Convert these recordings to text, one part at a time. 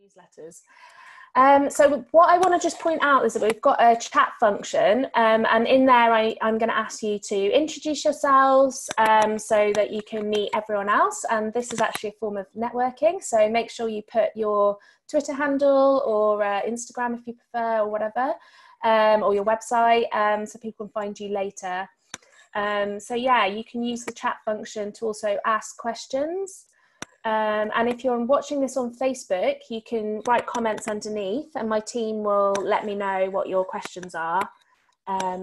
newsletters. So what I want to just point out is that we've got a chat function, and in there I'm going to ask you to introduce yourselves so that you can meet everyone else, and this is actually a form of networking, so make sure you put your Twitter handle or Instagram if you prefer, or whatever, or your website, so people can find you later. So yeah, you can use the chat function to also ask questions. And if you're watching this on Facebook, you can write comments underneath and my team will let me know what your questions are.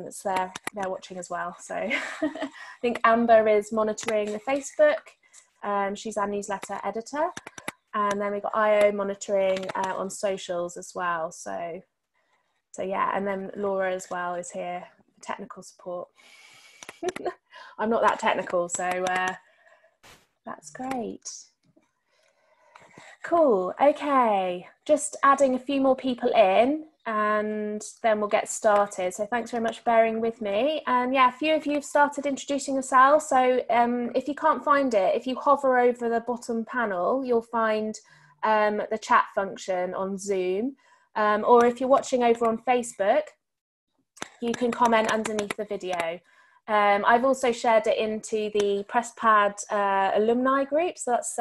So they're watching as well. So I think Amber is monitoring the Facebook. She's our newsletter editor. And then we've got Io monitoring on socials as well. So yeah, and then Laura as well is here for technical support. I'm not that technical, so that's great. Cool, okay, just adding a few more people in and then we'll get started. So thanks very much for bearing with me. And yeah, a few of you have started introducing yourselves. So if you can't find it, if you hover over the bottom panel, you'll find the chat function on Zoom. Or if you're watching over on Facebook, you can comment underneath the video. I've also shared it into the PressPad alumni group. So that's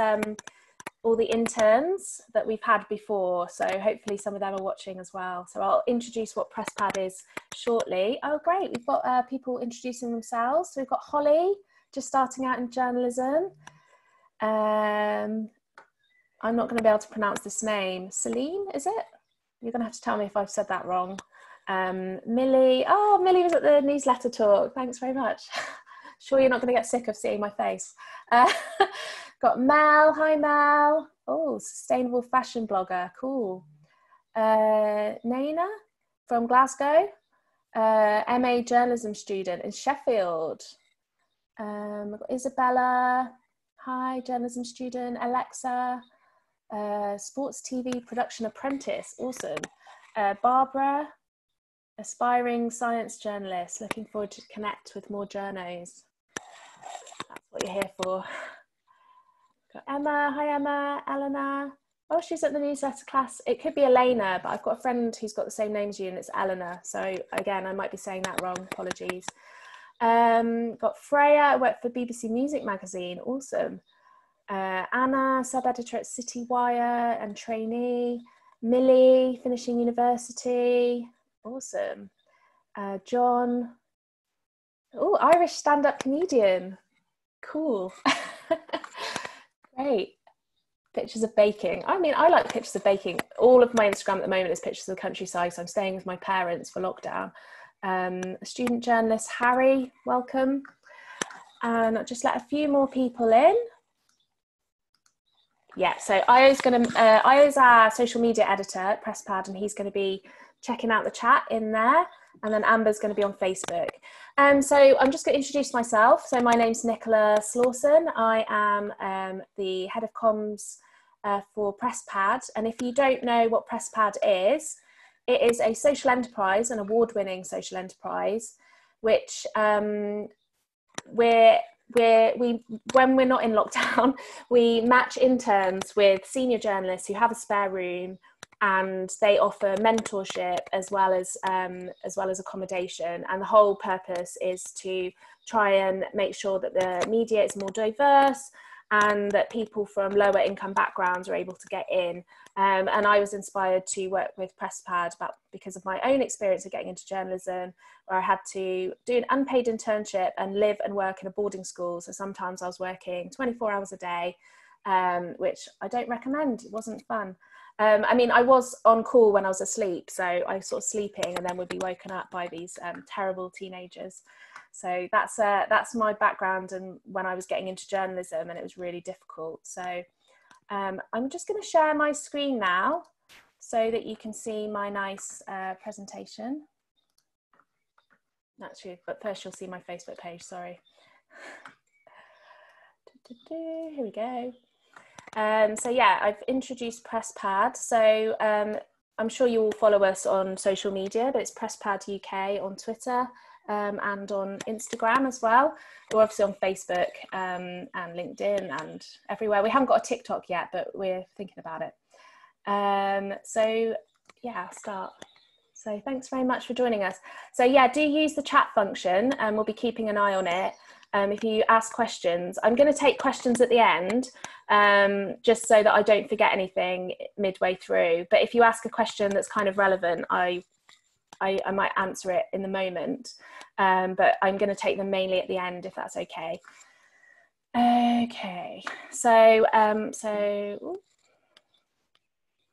all the interns that we've had before, so hopefully some of them are watching as well. So I'll introduce what PressPad is shortly. Oh great, we've got people introducing themselves. So we've got Holly, just starting out in journalism. I'm not going to be able to pronounce this name. Celine, is it? You're going to have to tell me if I've said that wrong. Millie, oh Millie was at the newsletter talk, thanks very much. Sure you're not going to get sick of seeing my face. Got Mel, hi Mel. Oh, sustainable fashion blogger, cool. Naina from Glasgow, MA journalism student in Sheffield. We've got Isabella, hi, journalism student. Alexa, sports TV production apprentice, awesome. Barbara, aspiring science journalist, looking forward to connect with more journos. That's what you're here for. Got Emma, hi Emma, Eleanor. Oh, she's at the newsletter class. It could be Elena, but I've got a friend who's got the same name as you and it's Eleanor. So again, I might be saying that wrong, apologies. Got Freya, I work for BBC Music Magazine, awesome. Anna, sub-editor at City Wire and trainee. Millie, finishing university, awesome. John, oh, Irish stand-up comedian, cool. Great. Pictures of baking. I mean, I like pictures of baking. All of my Instagram at the moment is pictures of the countryside, so I'm staying with my parents for lockdown. Student journalist Harry, welcome. And I'll just let a few more people in. Yeah, so Io's our social media editor at PressPad, and he's going to be checking out the chat in there. And then Amber's going to be on Facebook. So I'm just going to introduce myself. So my name's Nicola Slawson. I am the head of comms for PressPad. And if you don't know what PressPad is, it is a social enterprise, an award-winning social enterprise, which when we're not in lockdown, we match interns with senior journalists who have a spare room, and they offer mentorship as well as accommodation. And the whole purpose is to try and make sure that the media is more diverse and that people from lower income backgrounds are able to get in. And I was inspired to work with PressPad because of my own experience of getting into journalism, where I had to do an unpaid internship and live and work in a boarding school. So sometimes I was working 24 hours a day, which I don't recommend. It wasn't fun. I mean, I was on call when I was asleep, so I was sort of sleeping and then would be woken up by these terrible teenagers. So that's my background and when I was getting into journalism, and it was really difficult. So I'm just going to share my screen now so that you can see my nice presentation. Actually, but first you'll see my Facebook page, sorry. Here we go. So yeah, I've introduced PressPad. So I'm sure you will follow us on social media, but it's PressPad UK on Twitter and on Instagram as well. We're obviously on Facebook and LinkedIn and everywhere. We haven't got a TikTok yet, but we're thinking about it. So yeah, I'll start. So thanks very much for joining us. So yeah, do use the chat function, and we'll be keeping an eye on it. If you ask questions, I'm going to take questions at the end, just so that I don't forget anything midway through. But if you ask a question that's kind of relevant, I might answer it in the moment. But I'm going to take them mainly at the end, if that's okay. Okay, so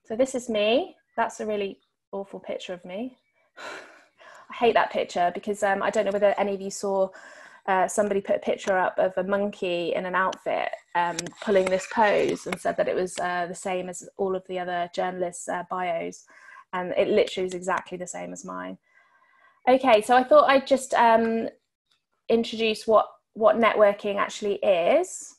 so this is me. That's a really awful picture of me. I hate that picture because I don't know whether any of you saw somebody put a picture up of a monkey in an outfit pulling this pose and said that it was the same as all of the other journalists' bios, and it literally is exactly the same as mine. Okay, so I thought I'd just introduce what networking actually is,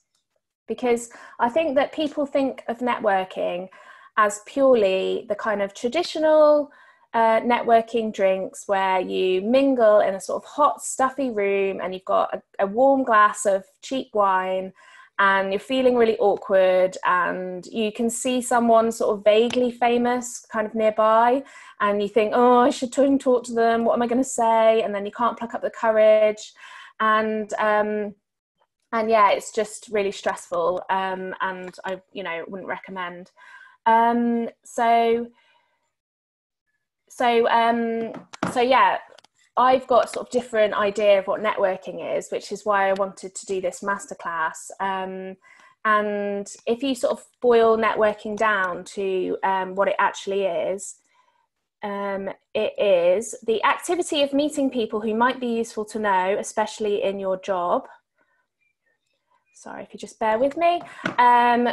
because I think that people think of networking as purely the kind of traditional networking drinks where you mingle in a sort of hot, stuffy room and you've got a warm glass of cheap wine and you're feeling really awkward and you can see someone sort of vaguely famous kind of nearby and you think, oh, I should try and talk to them. What am I going to say? And then you can't pluck up the courage. And yeah, it's just really stressful. And I, wouldn't recommend. So yeah, I've got sort of different idea of what networking is, which is why I wanted to do this masterclass. And if you sort of boil networking down to what it actually is, it is the activity of meeting people who might be useful to know, especially in your job. Sorry, if you just bear with me.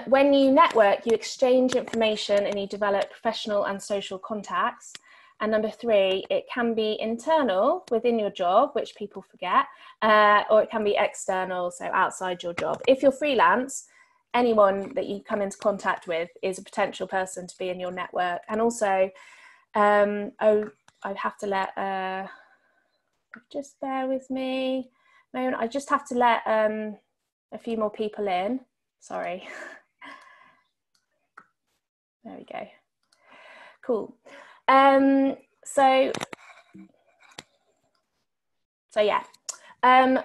When you network, you exchange information and you develop professional and social contacts. And number 3, it can be internal within your job, which people forget, or it can be external, so outside your job. If you're freelance, anyone that you come into contact with is a potential person to be in your network. And also, I have to let, just bear with me. I just have to let a few more people in. Sorry. There we go. Cool. So yeah,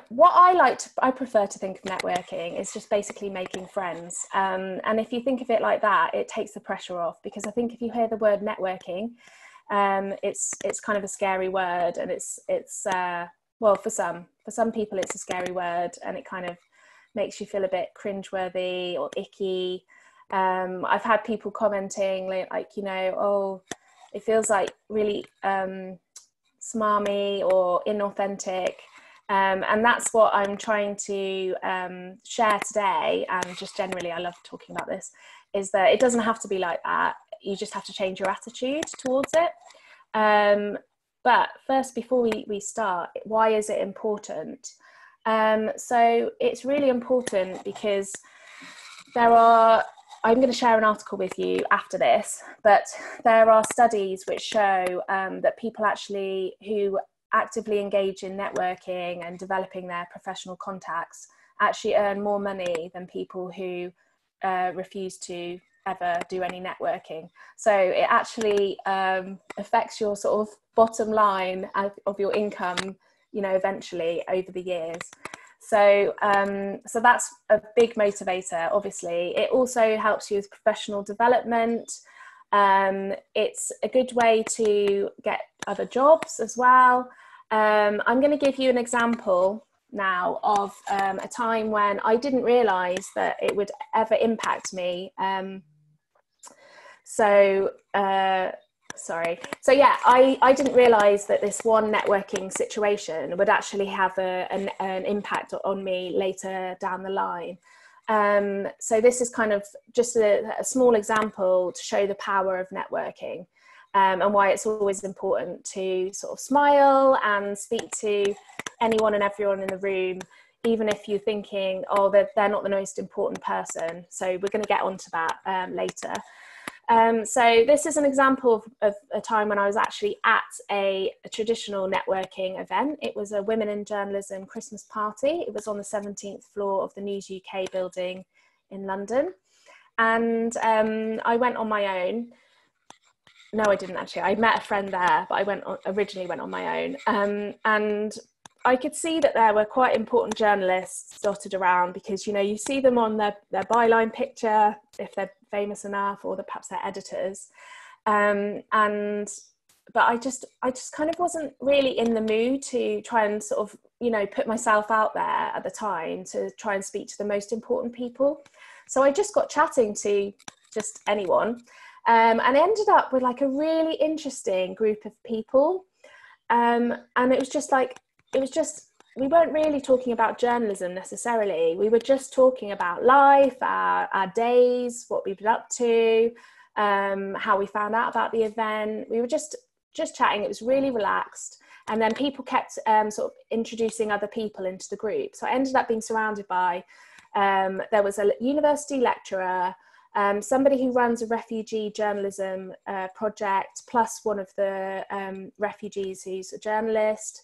what I prefer to think of networking is just basically making friends. And if you think of it like that, it takes the pressure off, because I think if you hear the word networking, it's kind of a scary word, and it's well, for some people it's a scary word, and it kind of makes you feel a bit cringe-worthy or icky. I've had people commenting like, oh, it feels like really smarmy or inauthentic. And that's what I'm trying to share today, and just generally I love talking about this, is that it doesn't have to be like that. You just have to change your attitude towards it. But first, before we start, why is it important? So it's really important because I'm going to share an article with you after this, but there are studies which show that people actually who actively engage in networking and developing their professional contacts actually earn more money than people who refuse to ever do any networking. So it actually affects your sort of bottom line of your income, eventually over the years. So so that's a big motivator, obviously. It also helps you with professional development. It's a good way to get other jobs as well. I'm going to give you an example now of a time when I didn't realise that it would ever impact me. So yeah, I didn't realise that this one networking situation would actually have an impact on me later down the line. So this is kind of just a small example to show the power of networking, and why it's always important to sort of smile and speak to anyone and everyone in the room, even if you're thinking, oh, they're not the most important person. So we're going to get onto that later. So this is an example of a time when I was actually at a traditional networking event. It was a Women in Journalism Christmas party. It was on the 17th floor of the News UK building in London. And I went on my own. No, I didn't actually. I met a friend there, but I originally went on my own. And I could see that there were quite important journalists dotted around, because, you know, you see them on their byline picture if they're famous enough, or perhaps they're editors. But I just kind of wasn't really in the mood to try and sort of, you know, put myself out there at the time to try and speak to the most important people. So I just got chatting to just anyone, and ended up with like a really interesting group of people. And it was just we weren't really talking about journalism necessarily. We were just talking about life, our days, what we've been up to, how we found out about the event. We were just chatting. It was really relaxed. And then people kept sort of introducing other people into the group. So I ended up being surrounded by, there was a university lecturer, somebody who runs a refugee journalism project, plus one of the refugees who's a journalist.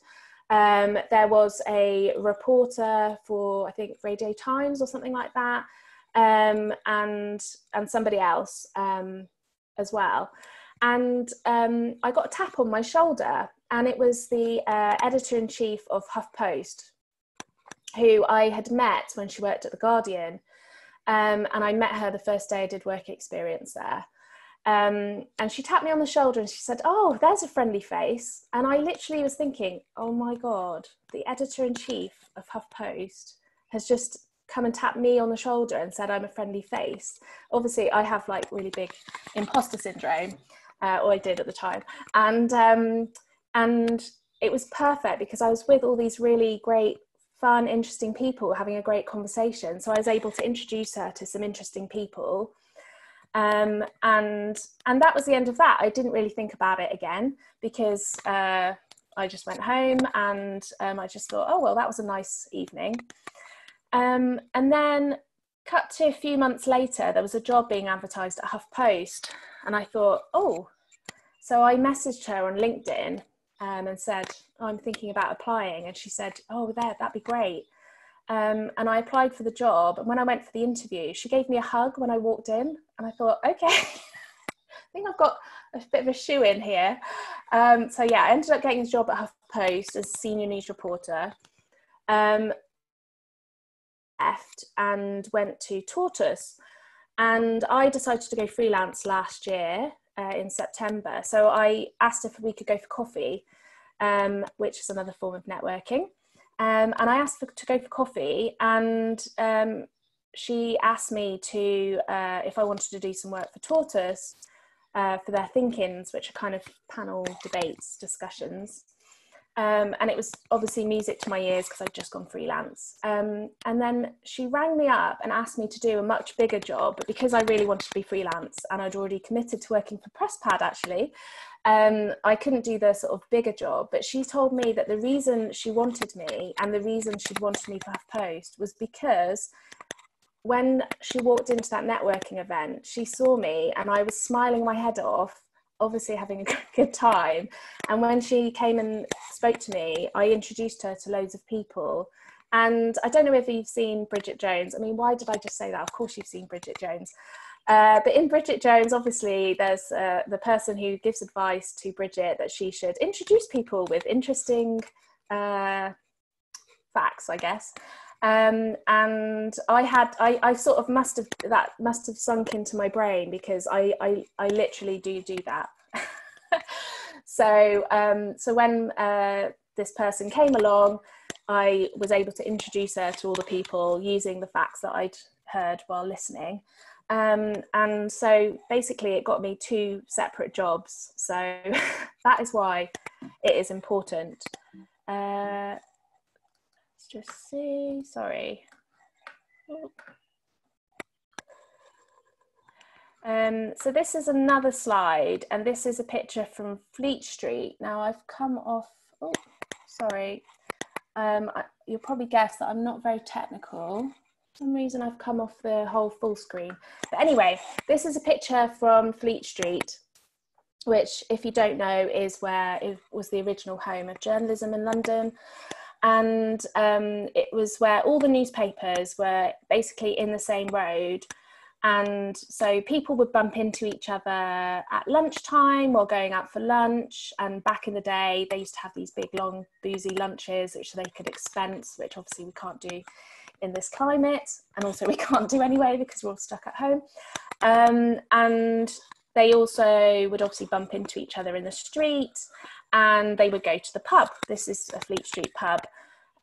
There was a reporter for, I think, Radio Times or something like that, and somebody else as well. And I got a tap on my shoulder, and it was the editor-in-chief of HuffPost, who I had met when she worked at The Guardian. And I met her the first day I did work experience there. And she tapped me on the shoulder and she said, "Oh, there's a friendly face." And I literally was thinking, oh my God, the editor-in-chief of HuffPost has just come and tapped me on the shoulder and said I'm a friendly face. Obviously, I have like really big imposter syndrome, or I did at the time. And it was perfect because I was with all these really great, fun, interesting people having a great conversation. So I was able to introduce her to some interesting people. And that was the end of that. I didn't really think about it again, because I just went home, and I just thought, oh, well, that was a nice evening. And then cut to a few months later, there was a job being advertised at HuffPost, and I thought, oh, so I messaged her on LinkedIn and said, oh, I'm thinking about applying. And she said, oh, that'd be great. And I applied for the job. And when I went for the interview, she gave me a hug when I walked in. And I thought, okay, I think I've got a bit of a shoe in here. So yeah, I ended up getting a job at HuffPost as senior news reporter. Left and went to Tortoise. And I decided to go freelance last year in September. So I asked if we could go for coffee, which is another form of networking. And I asked to go for coffee, and she asked me to, if I wanted to do some work for Tortoise for their think-ins, which are kind of panel debates, discussions. And it was obviously music to my ears because I'd just gone freelance. And then she rang me up and asked me to do a much bigger job, but because I really wanted to be freelance and I'd already committed to working for PressPad actually, I couldn't do the sort of bigger job. But she told me that the reason she wanted me and the reason she'd wanted me for HuffPost was because when she walked into that networking event, she saw me and I was smiling my head off, obviously having a good time. And when she came and spoke to me, I introduced her to loads of people. And I don't know if you've seen Bridget Jones. I mean, why did I just say that? Of course you've seen Bridget Jones. But in Bridget Jones, obviously, there's the person who gives advice to Bridget that she should introduce people with interesting facts, I guess. And I sort of must have sunk into my brain, because I literally do that. So when this person came along, I was able to introduce her to all the people using the facts that I'd heard while listening. And so basically it got me 2 separate jobs. So that is why it is important. Let's just see, sorry. So this is another slide, and this is a picture from Fleet Street. Now I've come off, oh, sorry. You'll probably guess that I'm not very technical. For some reason I've come off the whole full screen. But anyway, this is a picture from Fleet Street, which, if you don't know, is where it was the original home of journalism in London. And it was where all the newspapers were basically in the same road, And so people would bump into each other at lunchtime or going out for lunch. And back in the day, they used to have these big, long, boozy lunches, which they could expense, which obviously we can't do in this climate. And also we can't do anyway because we're all stuck at home. And they also would obviously bump into each other in the street, and they would go to the pub. This is a Fleet Street pub.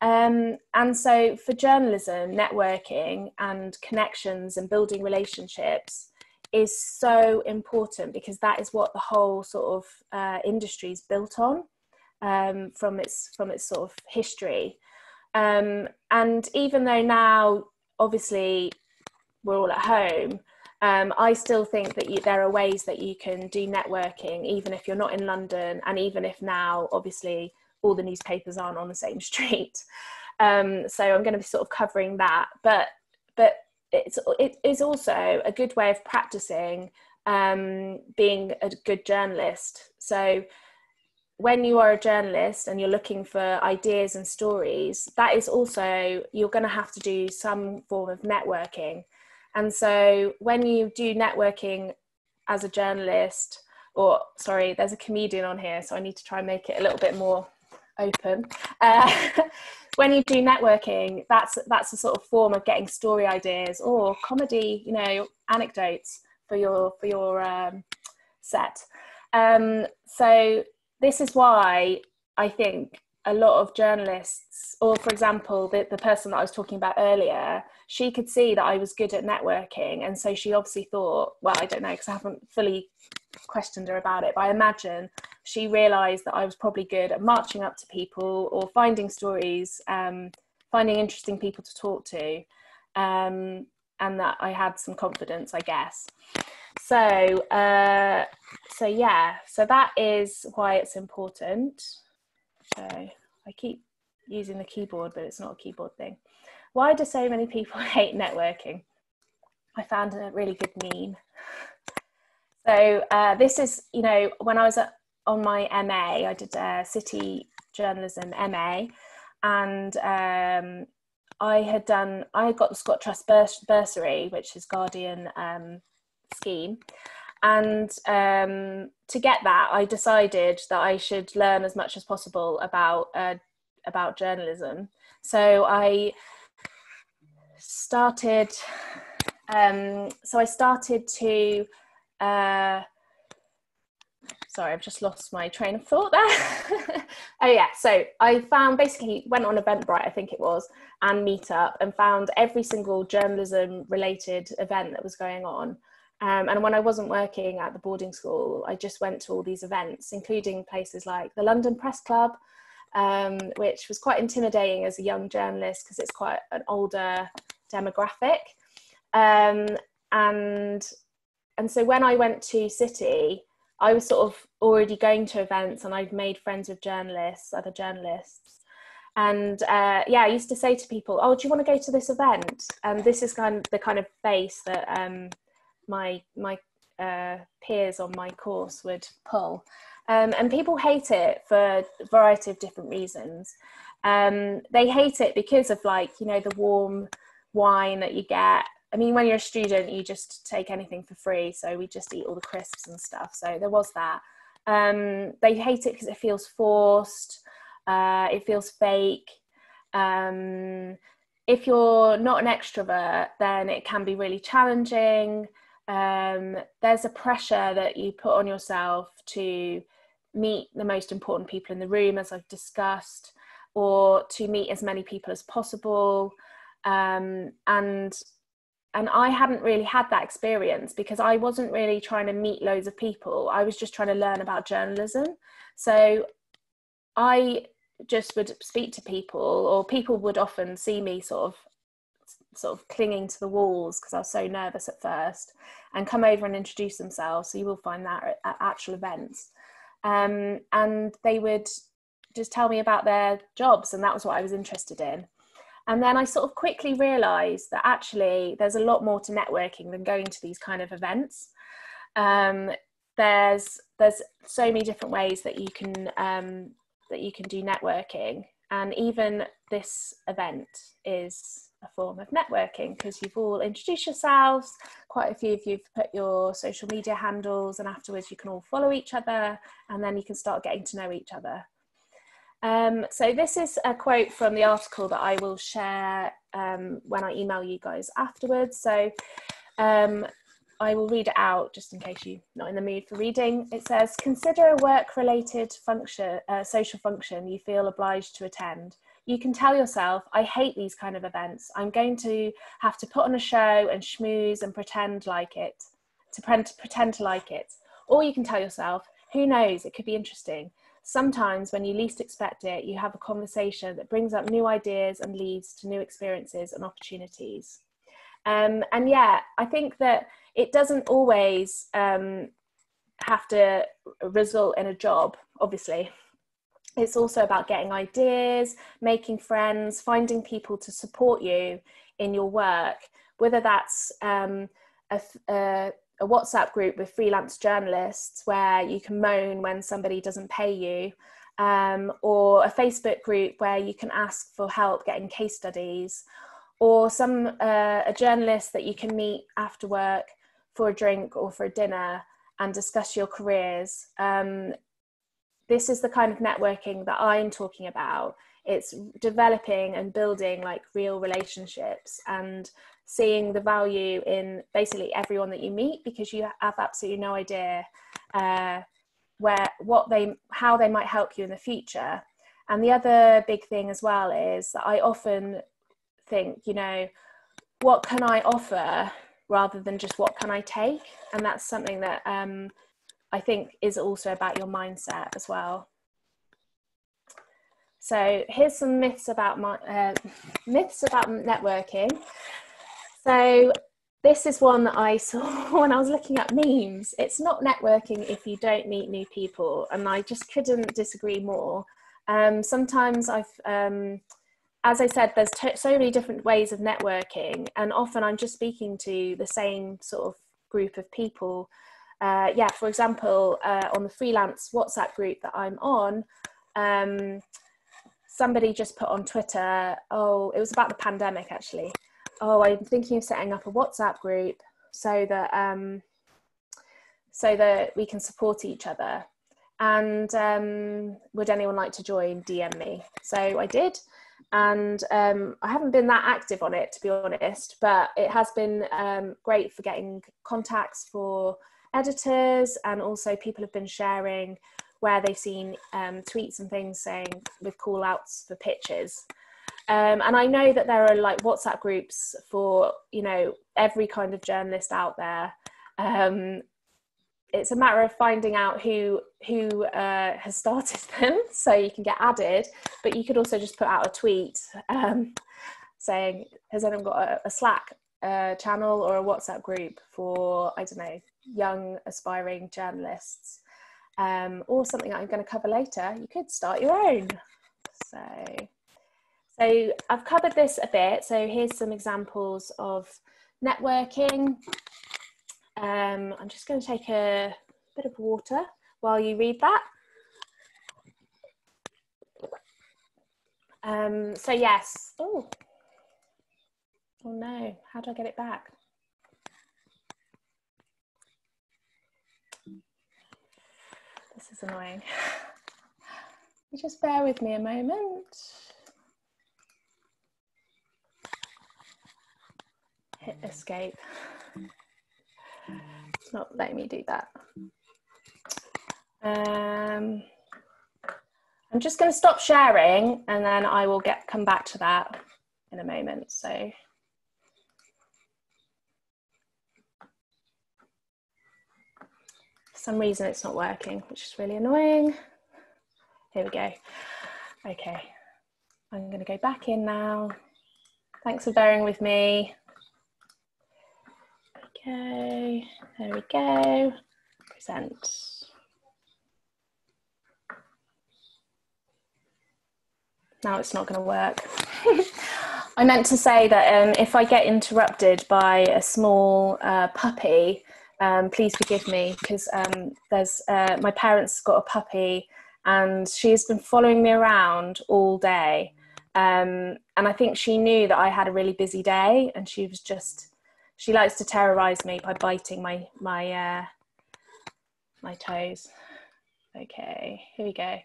And so for journalism, networking and connections and building relationships is so important, because that is what the whole sort of industry is built on, from its sort of history. And even though now, obviously, we're all at home, I still think that there are ways that you can do networking, even if you're not in London, and even if now, obviously, all the newspapers aren't on the same street. So I'm going to be sort of covering that, but it is also a good way of practicing being a good journalist. So when you are a journalist and you're looking for ideas and stories, that is also, you're going to have to do some form of networking. And so when you do networking as a journalist, or sorry, there's a comedian on here, so I need to try and make it a little bit more open. When you do networking, that's a sort of form of getting story ideas or comedy, you know, anecdotes for your set. So this is why I think a lot of journalists, or for example, the person that I was talking about earlier, she could see that I was good at networking, and so she obviously thought, well, I don't know, because I haven't fully questioned her about it, but I imagine she realised that I was probably good at marching up to people or finding stories, finding interesting people to talk to, and that I had some confidence, I guess. So yeah, so that is why it's important. So I keep using the keyboard, but it's not a keyboard thing. Why do so many people hate networking? I found a really good meme. So this is, you know, when I was on my MA, I did a city journalism MA, and I got the Scott Trust bursary, which is Guardian scheme. And to get that, I decided that I should learn as much as possible about journalism. So I started to sorry, I've just lost my train of thought there. Oh yeah, so I went on Eventbrite, I think it was, and Meetup, and found every single journalism related event that was going on. And when I wasn't working at the boarding school, I just went to all these events, including places like the London Press Club, which was quite intimidating as a young journalist because it's quite an older demographic. And so when I went to City, I was sort of already going to events, and I'd made friends with other journalists. And yeah, I used to say to people, oh, do you want to go to this event? And this is the kind of face that my peers on my course would pull. And people hate it for a variety of different reasons. They hate it because of, like, you know, the warm wine that you get. I mean, when you're a student, you just take anything for free. So we just eat all the crisps and stuff. So there was that. They hate it because it feels forced. It feels fake. If you're not an extrovert, then it can be really challenging. There's a pressure that you put on yourself to meet the most important people in the room, as I've discussed, or to meet as many people as possible. And I hadn't really had that experience because I wasn't really trying to meet loads of people. I was just trying to learn about journalism. So I just would speak to people, or people would often see me sort of clinging to the walls because I was so nervous at first, and come over and introduce themselves. So you will find that at actual events. And they would just tell me about their jobs, and that was what I was interested in. And then I sort of quickly realised that actually there's a lot more to networking than going to these kind of events. There's so many different ways that you can do networking, and even this event is a form of networking, because you've all introduced yourselves, quite a few of you've put your social media handles, and afterwards you can all follow each other, and then you can start getting to know each other. So this is a quote from the article that I will share when I email you guys afterwards. So I will read it out just in case you're not in the mood for reading. It says, consider a work-related function, social function you feel obliged to attend. You can tell yourself, I hate these kind of events. I'm going to have to put on a show and schmooze and pretend like it, pretend to like it. Or you can tell yourself, who knows, it could be interesting. Sometimes when you least expect it, you have a conversation that brings up new ideas and leads to new experiences and opportunities. And yeah, I think that it doesn't always have to result in a job, obviously. It's also about getting ideas, making friends, finding people to support you in your work, whether that's a WhatsApp group with freelance journalists where you can moan when somebody doesn't pay you, or a Facebook group where you can ask for help getting case studies, or a journalist that you can meet after work for a drink or for a dinner and discuss your careers. This is the kind of networking that I'm talking about. It's developing and building like real relationships and seeing the value in basically everyone that you meet, because you have absolutely no idea how they might help you in the future. And the other big thing as well is that I often think, you know, what can I offer rather than just what can I take? And that's something that I think is also about your mindset as well. So here's some myths about networking. So this is one that I saw when I was looking at memes. It's not networking if you don't meet new people, and I just couldn't disagree more. Sometimes as I said, there's so many different ways of networking, and often I'm just speaking to the same sort of group of people. For example, on the freelance WhatsApp group that I'm on, somebody just put on Twitter, oh, it was about the pandemic actually. Oh, I'm thinking of setting up a WhatsApp group so that we can support each other. And would anyone like to join? DM me. So I did. And I haven't been that active on it, to be honest, but it has been great for getting contacts for editors, and also people have been sharing where they've seen tweets and things saying with call outs for pitches. And I know that there are like WhatsApp groups for, you know, every kind of journalist out there. It's a matter of finding out who has started them, so you can get added. But you could also just put out a tweet saying, has anyone got a Slack channel or a WhatsApp group for, I don't know, young aspiring journalists, or something that I'm going to cover later. You could start your own. So I've covered this a bit. So here's some examples of networking. I'm just going to take a bit of water while you read that. So yes. Oh no, how do I get it back? This is annoying. You just bear with me a moment. Hit escape. It's not letting me do that. I'm just going to stop sharing, and then I will come back to that in a moment. So for some reason it's not working, which is really annoying. Here we go. Okay, I'm going to go back in now. Thanks for bearing with me. Okay, there we go. Present. Now it's not going to work. I meant to say that if I get interrupted by a small puppy, please forgive me, because my parents got a puppy and she's been following me around all day. And I think she knew that I had a really busy day, and she likes to terrorize me by biting my toes. Okay, here we go.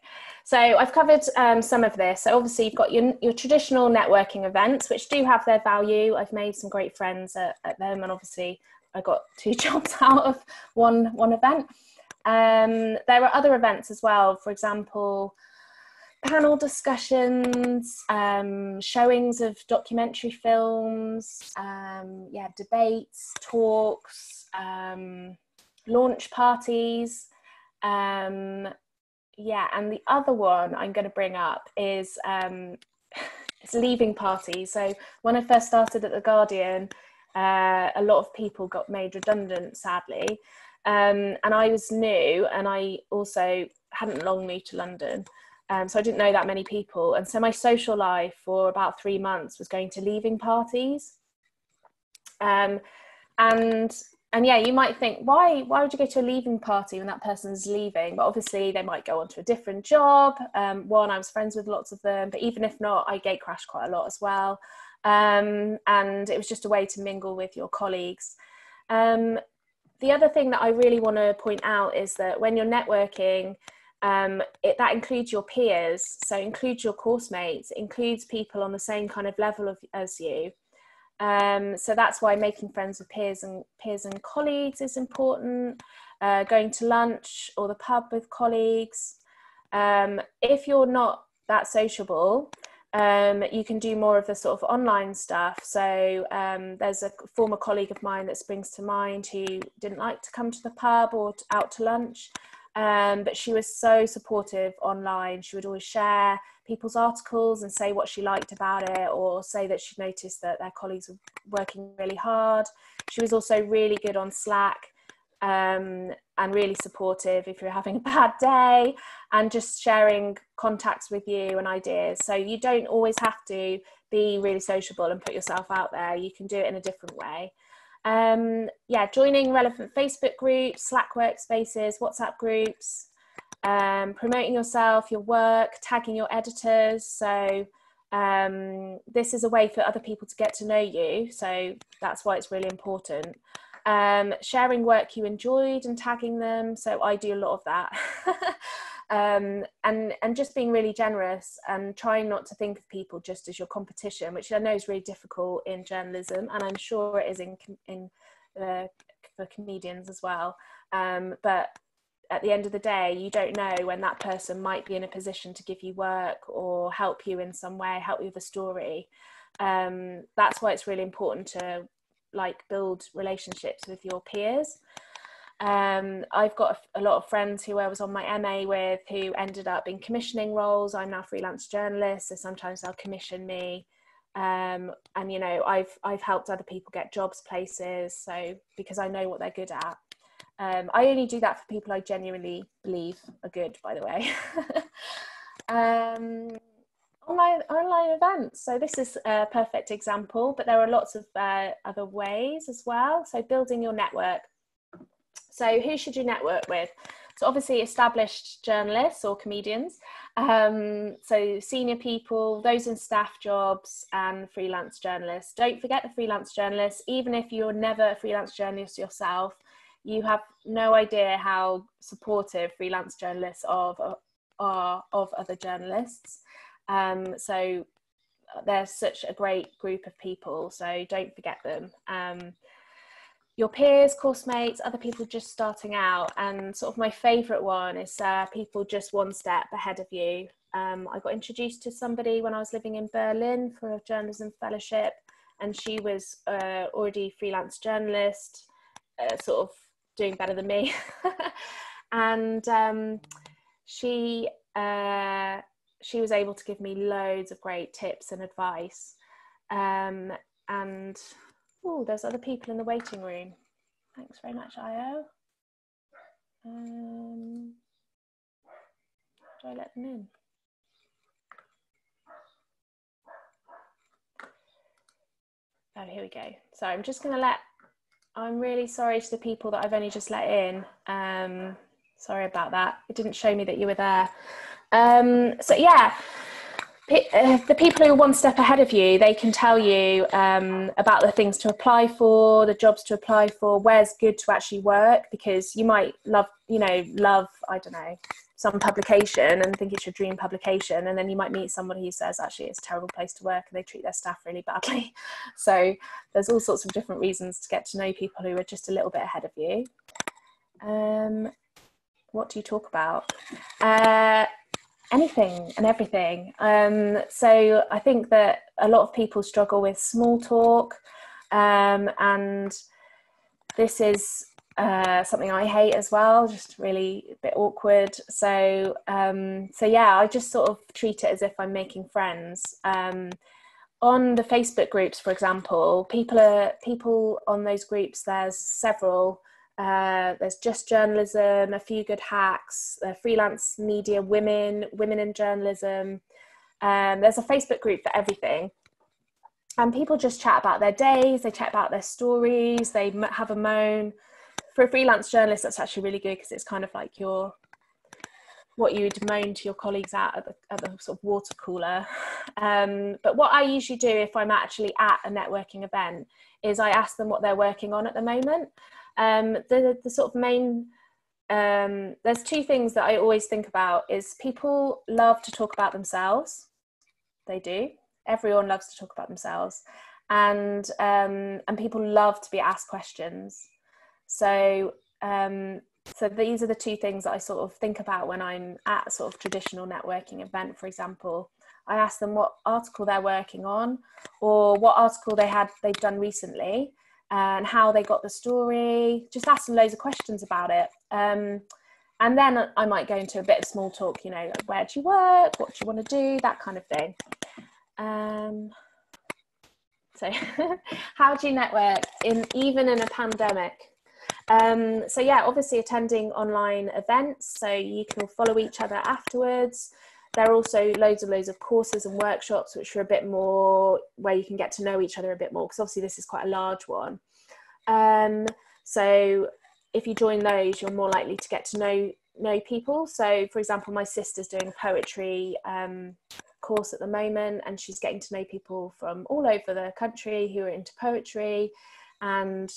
So I've covered some of this. So obviously you've got your traditional networking events, which do have their value. I've made some great friends at them, and obviously I got 2 jobs out of one event. There are other events as well. For example, panel discussions, showings of documentary films, debates, talks, launch parties. And the other one I'm going to bring up is it's leaving parties. So when I first started at The Guardian, a lot of people got made redundant, sadly, and I was new, and I also hadn't long moved to London, so I didn't know that many people, and so my social life for about 3 months was going to leaving parties. And yeah, you might think, why would you go to a leaving party when that person's leaving? But obviously they might go on to a different job. One, I was friends with lots of them, but even if not, I gate crashed quite a lot as well. And it was just a way to mingle with your colleagues. The other thing that I really want to point out is that when you're networking, that includes your peers. So it includes your course mates, it includes people on the same kind of level as you. So that's why making friends with peers and colleagues is important. Going to lunch or the pub with colleagues. If you're not that sociable, you can do more of the sort of online stuff. So there's a former colleague of mine that springs to mind who didn't like to come to the pub or out to lunch, but she was so supportive online. She would always share people's articles and say what she liked about it, or say that she noticed that their colleagues were working really hard. She was also really good on Slack, and really supportive if you're having a bad day, and just sharing contacts with you and ideas. So you don't always have to be really sociable and put yourself out there. You can do it in a different way. Joining relevant Facebook groups, Slack workspaces, WhatsApp groups, promoting yourself, your work, tagging your editors. So this is a way for other people to get to know you. So that's why it's really important. Sharing work you enjoyed and tagging them. So I do a lot of that. And just being really generous and trying not to think of people just as your competition, which I know is really difficult in journalism, and I'm sure it is for comedians as well. But at the end of the day, you don't know when that person might be in a position to give you work or help you in some way, help you with a story. That's why it's really important to build relationships with your peers. I've got a lot of friends who I was on my MA with who ended up in commissioning roles. I'm now freelance journalist, so sometimes they'll commission me. And I've helped other people get jobs places, so because I know what they're good at. I only do that for people I genuinely believe are good, by the way. Online events. So this is a perfect example, but there are lots of other ways as well. So building your network. So who should you network with? So obviously established journalists or comedians. So senior people, those in staff jobs, and freelance journalists. Don't forget the freelance journalists. Even if you're never a freelance journalist yourself, you have no idea how supportive freelance journalists are of other journalists. So they're such a great group of people, so don't forget them. Your peers, course mates, other people just starting out, and sort of my favourite one is people just one step ahead of you. I got introduced to somebody when I was living in Berlin for a journalism fellowship, and she was already a freelance journalist, sort of doing better than me. And she was able to give me loads of great tips and advice. And there's other people in the waiting room. Thanks very much, Io. Do I let them in? Oh, here we go. So I'm just going to I'm really sorry to the people that I've only just let in. Sorry about that. It didn't show me that you were there. So yeah, The people who are one step ahead of you, they can tell you about the things to apply for, the jobs to apply for, where's good to actually work, because you might love, I don't know, some publication and think it's your dream publication, and then you might meet somebody who says actually it's a terrible place to work and they treat their staff really badly. So there's all sorts of different reasons to get to know people who are just a little bit ahead of you. What do you talk about? Anything and everything. So I think that a lot of people struggle with small talk, and this is something I hate as well, just really a bit awkward. So yeah, I just sort of treat it as if I'm making friends. On the Facebook groups, for example, people on those groups, there's several. There's Just Journalism, A Few Good Hacks, Freelance Media Women in Journalism. There's a Facebook group for everything. And people just chat about their days, they chat about their stories, they have a moan. For a freelance journalist, that's actually really good because it's kind of like what you'd moan to your colleagues at the sort of water cooler. But what I usually do if I'm actually at a networking event is I ask them what they're working on at the moment. The sort of main, there's two things that I always think about is people love to talk about themselves. They do. Everyone loves to talk about themselves, and people love to be asked questions. So these are the two things that I sort of think about when I'm at a sort of traditional networking event. For example, I ask them what article they're working on, or what article they've done recently, and how they got the story. Just ask them loads of questions about it. And then I might go into a bit of small talk, like, where do you work? What do you want to do? That kind of thing. So how do you network even in a pandemic? So yeah, obviously attending online events, so you can follow each other afterwards. There are also loads of courses and workshops which are a bit more where you can get to know each other a bit more, because obviously this is quite a large one. So if you join those, you're more likely to get to know people. So for example, my sister's doing a poetry course at the moment, and she's getting to know people from all over the country who are into poetry, and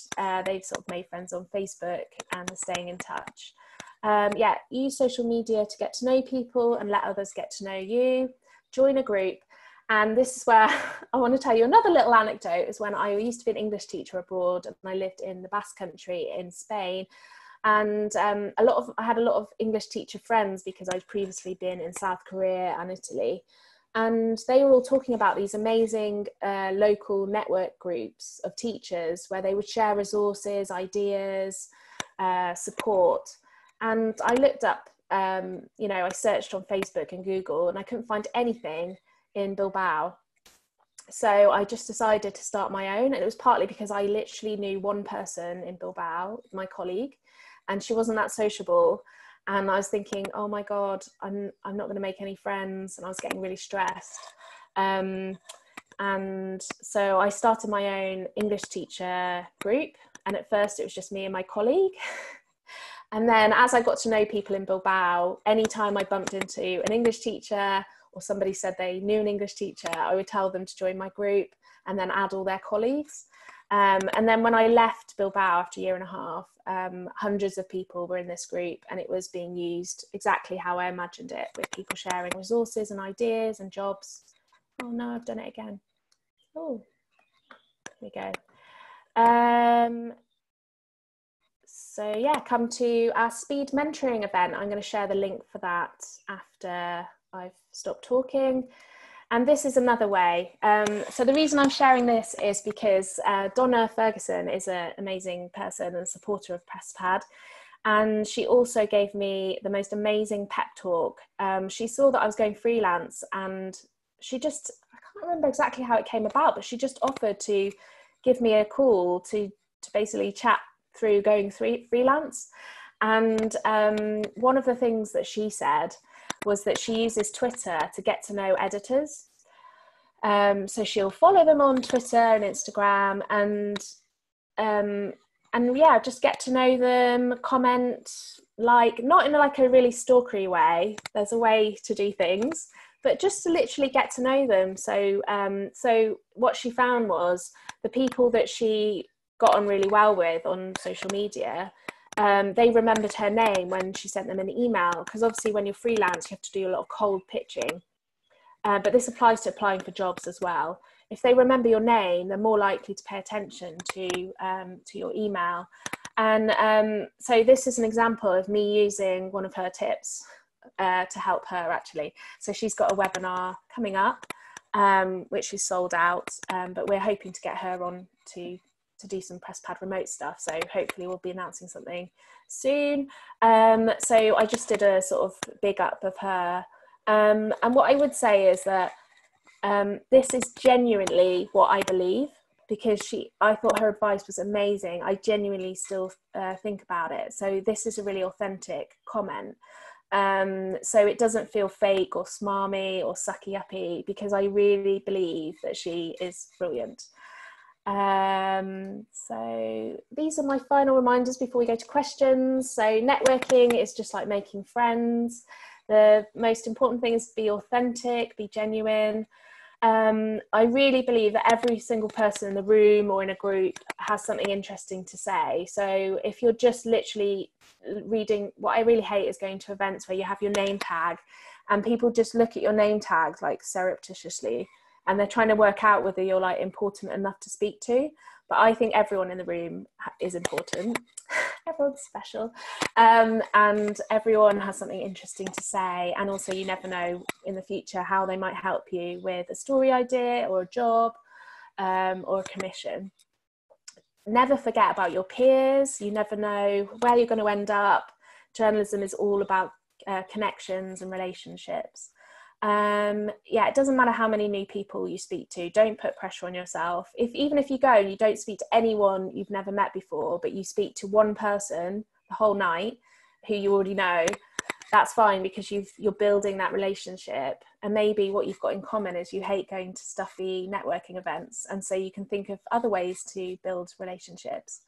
they've sort of made friends on Facebook and are staying in touch. Yeah, use social media to get to know people and let others get to know you. Join a group. And this is where I want to tell you another little anecdote. Is when I used to be an English teacher abroad, and I lived in the Basque Country in Spain. And I had a lot of English teacher friends because I'd previously been in South Korea and Italy. And they were all talking about these amazing local network groups of teachers where they would share resources, ideas, support. And I looked up, I searched on Facebook and Google, and I couldn't find anything in Bilbao. So I just decided to start my own. And it was partly because I literally knew one person in Bilbao, my colleague, and she wasn't that sociable. And I was thinking, oh my God, I'm not going to make any friends. And I was getting really stressed. And so I started my own English teacher group. And at first it was just me and my colleague. And then as I got to know people in Bilbao, anytime I bumped into an English teacher or somebody said they knew an English teacher, I would tell them to join my group and then add all their colleagues. And then when I left Bilbao after a year and a half, hundreds of people were in this group, and it was being used exactly how I imagined it, with people sharing resources and ideas and jobs. Oh no, I've done it again. Oh, here we go. So yeah, come to our speed mentoring event. I'm going to share the link for that after I've stopped talking. And this is another way. So the reason I'm sharing this is because Donna Ferguson is an amazing person and supporter of PressPad. And she also gave me the most amazing pep talk. She saw that I was going freelance, and I can't remember exactly how it came about, but she just offered to give me a call to basically chat through going freelance. And one of the things that she said was that she uses Twitter to get to know editors. So she'll follow them on Twitter and Instagram, and yeah, just get to know them, comment, not in like a really stalkery way. There's a way to do things, but just to literally get to know them. So so what she found was the people that she got on really well with on social media, they remembered her name when she sent them an email, because obviously when you're freelance you have to do a lot of cold pitching, but this applies to applying for jobs as well. If they remember your name, they're more likely to pay attention to your email. And so this is an example of me using one of her tips to help her, actually. So she's got a webinar coming up, which is sold out, but we're hoping to get her on to do some PressPad remote stuff. So hopefully we'll be announcing something soon. So I just did a sort of big up of her. And what I would say is that this is genuinely what I believe, because I thought her advice was amazing. I genuinely still think about it. So this is a really authentic comment. So it doesn't feel fake or smarmy or sucky uppy, because I really believe that she is brilliant. So these are my final reminders before we go to questions. So networking is just like making friends. The most important thing is be authentic, be genuine. I really believe that every single person in the room or in a group has something interesting to say. So if you're just literally reading, what I really hate is going to events where you have your name tag and people just look at your name tag like surreptitiously, and they're trying to work out whether you're like important enough to speak to. But I think everyone in the room is important. Everyone's special, and everyone has something interesting to say. And also, you never know in the future how they might help you with a story idea or a job or a commission. Never forget about your peers. You never know where you're going to end up. Journalism is all about connections and relationships. Yeah, it doesn't matter how many new people you speak to. Don't put pressure on yourself. Even if you go and you don't speak to anyone you've never met before, but you speak to one person the whole night who you already know, that's fine, because you're building that relationship. And maybe what you've got in common is you hate going to stuffy networking events, and so you can think of other ways to build relationships.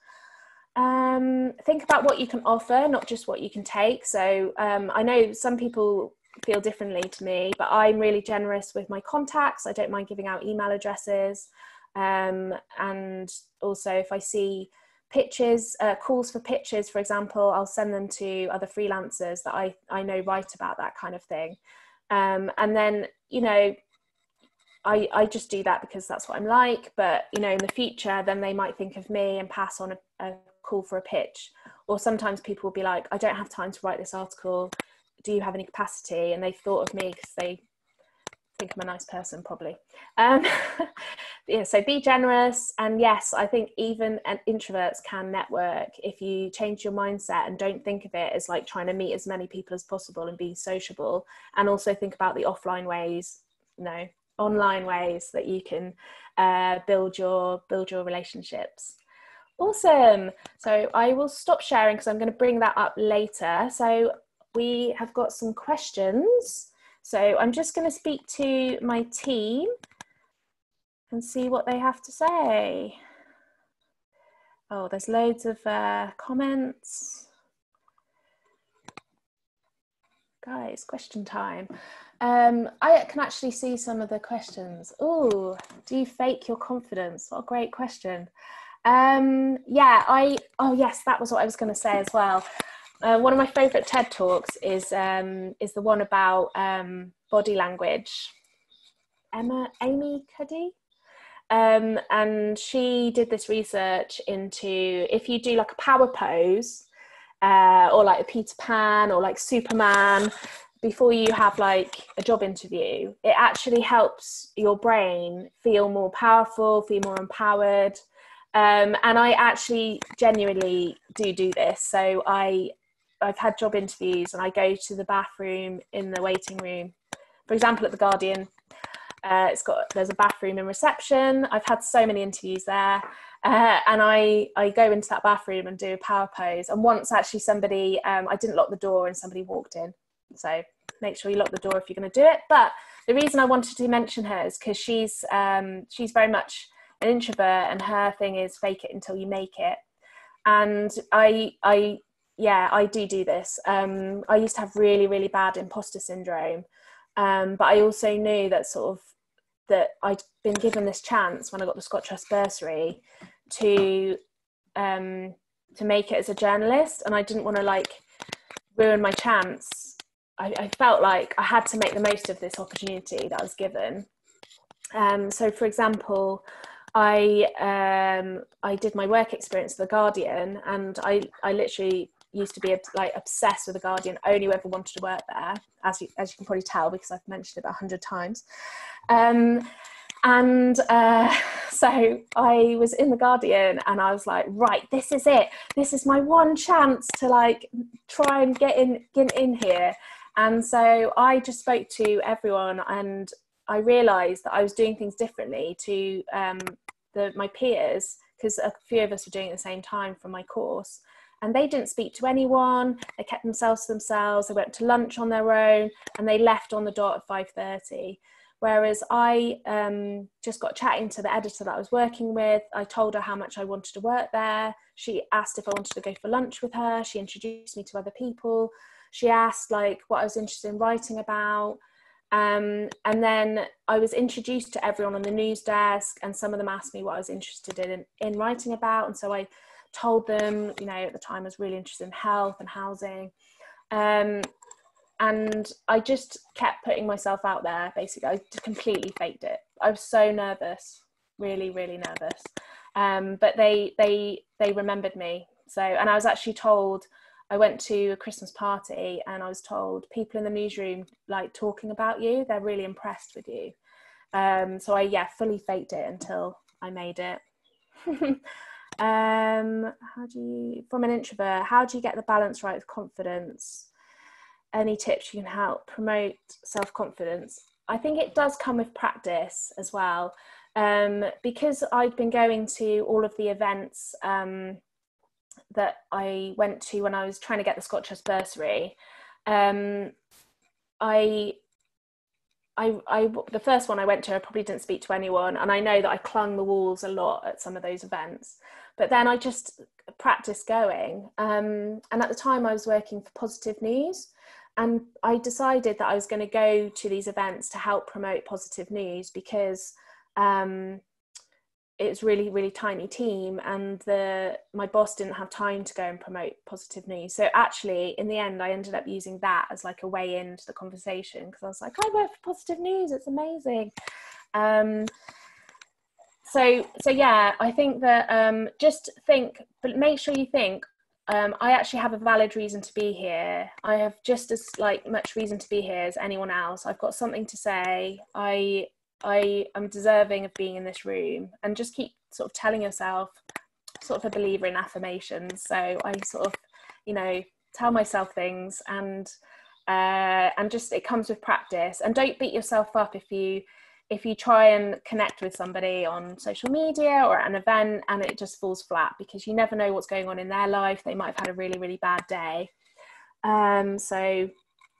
Think about what you can offer, not just what you can take. So I know some people feel differently to me, but I'm really generous with my contacts. I don't mind giving out email addresses, and also if I see pitches, calls for pitches, for example, I'll send them to other freelancers that I know write about that kind of thing, and then, you know, I just do that because that's what I'm like. But, you know, in the future, then they might think of me and pass on a call for a pitch. Or sometimes people will be like, I don't have time to write this article, do you have any capacity? And they've thought of me because they think I'm a nice person, probably. Yeah, so be generous. And yes, I think even introverts can network if you change your mindset and don't think of it as like trying to meet as many people as possible and be sociable, and also think about the offline ways, online ways that you can build your relationships. Awesome. So I will stop sharing because I'm going to bring that up later. So we have got some questions. So I'm just going to speak to my team and see what they have to say. Oh, there's loads of comments. Guys, question time. I can actually see some of the questions. Oh, do you fake your confidence? What a great question. Yeah, oh yes, that was what I was going to say as well. One of my favourite TED Talks is the one about body language. Amy Cuddy, and she did this research into if you do like a power pose or like a Peter Pan or like Superman before you have like a job interview, it actually helps your brain feel more powerful, feel more empowered. And I actually genuinely do this. So I've had job interviews and I go to the bathroom in the waiting room. For example, at the Guardian, there's a bathroom in reception. I've had so many interviews there, and I go into that bathroom and do a power pose. And once actually somebody, I didn't lock the door and somebody walked in. So make sure you lock the door if you're going to do it. But the reason I wanted to mention her is because she's very much an introvert, and her thing is fake it until you make it. And I do this. I used to have really, really bad imposter syndrome. But I also knew that that I'd been given this chance when I got the Scott Trust bursary to make it as a journalist, and I didn't want to like ruin my chance. I felt like I had to make the most of this opportunity that I was given. So, for example, I did my work experience at The Guardian, and I literally used to be like obsessed with The Guardian, only ever wanted to work there, as you can probably tell because I've mentioned it about 100 times. So I was in The Guardian and I was like, right, this is it. This is my one chance to like try and get in here. And so I just spoke to everyone, and I realised that I was doing things differently to my peers, because a few of us were doing it at the same time from my course, and they didn't speak to anyone. They kept themselves to themselves. They went to lunch on their own and they left on the dot at 5:30. Whereas I just got chatting to the editor that I was working with. I told her how much I wanted to work there. She asked if I wanted to go for lunch with her. She introduced me to other people. She asked like what I was interested in writing about. And then I was introduced to everyone on the news desk, and some of them asked me what I was interested in writing about. And so I told them, you know, at the time I was really interested in health and housing. And I just kept putting myself out there, basically. I just completely faked it. I was so nervous, really, really nervous. But they remembered me. So, and I was actually told, I went to a Christmas party and I was told people in the newsroom like talking about you, they're really impressed with you. So I fully faked it until I made it. From an introvert, how do you get the balance right with confidence? Any tips you can help promote self-confidence? I think it does come with practice as well. Because I'd been going to all of the events that I went to when I was trying to get the Scott Trust bursary. The first one I went to, I probably didn't speak to anyone, and I know that I clung the walls a lot at some of those events. But then I just practiced going. And at the time I was working for Positive News, and I decided that I was going to go to these events to help promote positive news, because it's really, really tiny team, and my boss didn't have time to go and promote positive news. So actually, in the end, I ended up using that as like a way into the conversation, because I was like, I work for Positive News, it's amazing. So yeah, I think that just think, but make sure you think, I actually have a valid reason to be here. I have just as like much reason to be here as anyone else. I've got something to say. I am deserving of being in this room, and just keep sort of telling yourself, sort of a believer in affirmations. So I sort of, you know, tell myself things, and just, it comes with practice. And don't beat yourself up if you try and connect with somebody on social media or at an event and it just falls flat, because you never know what's going on in their life. They might have had a really, really bad day. So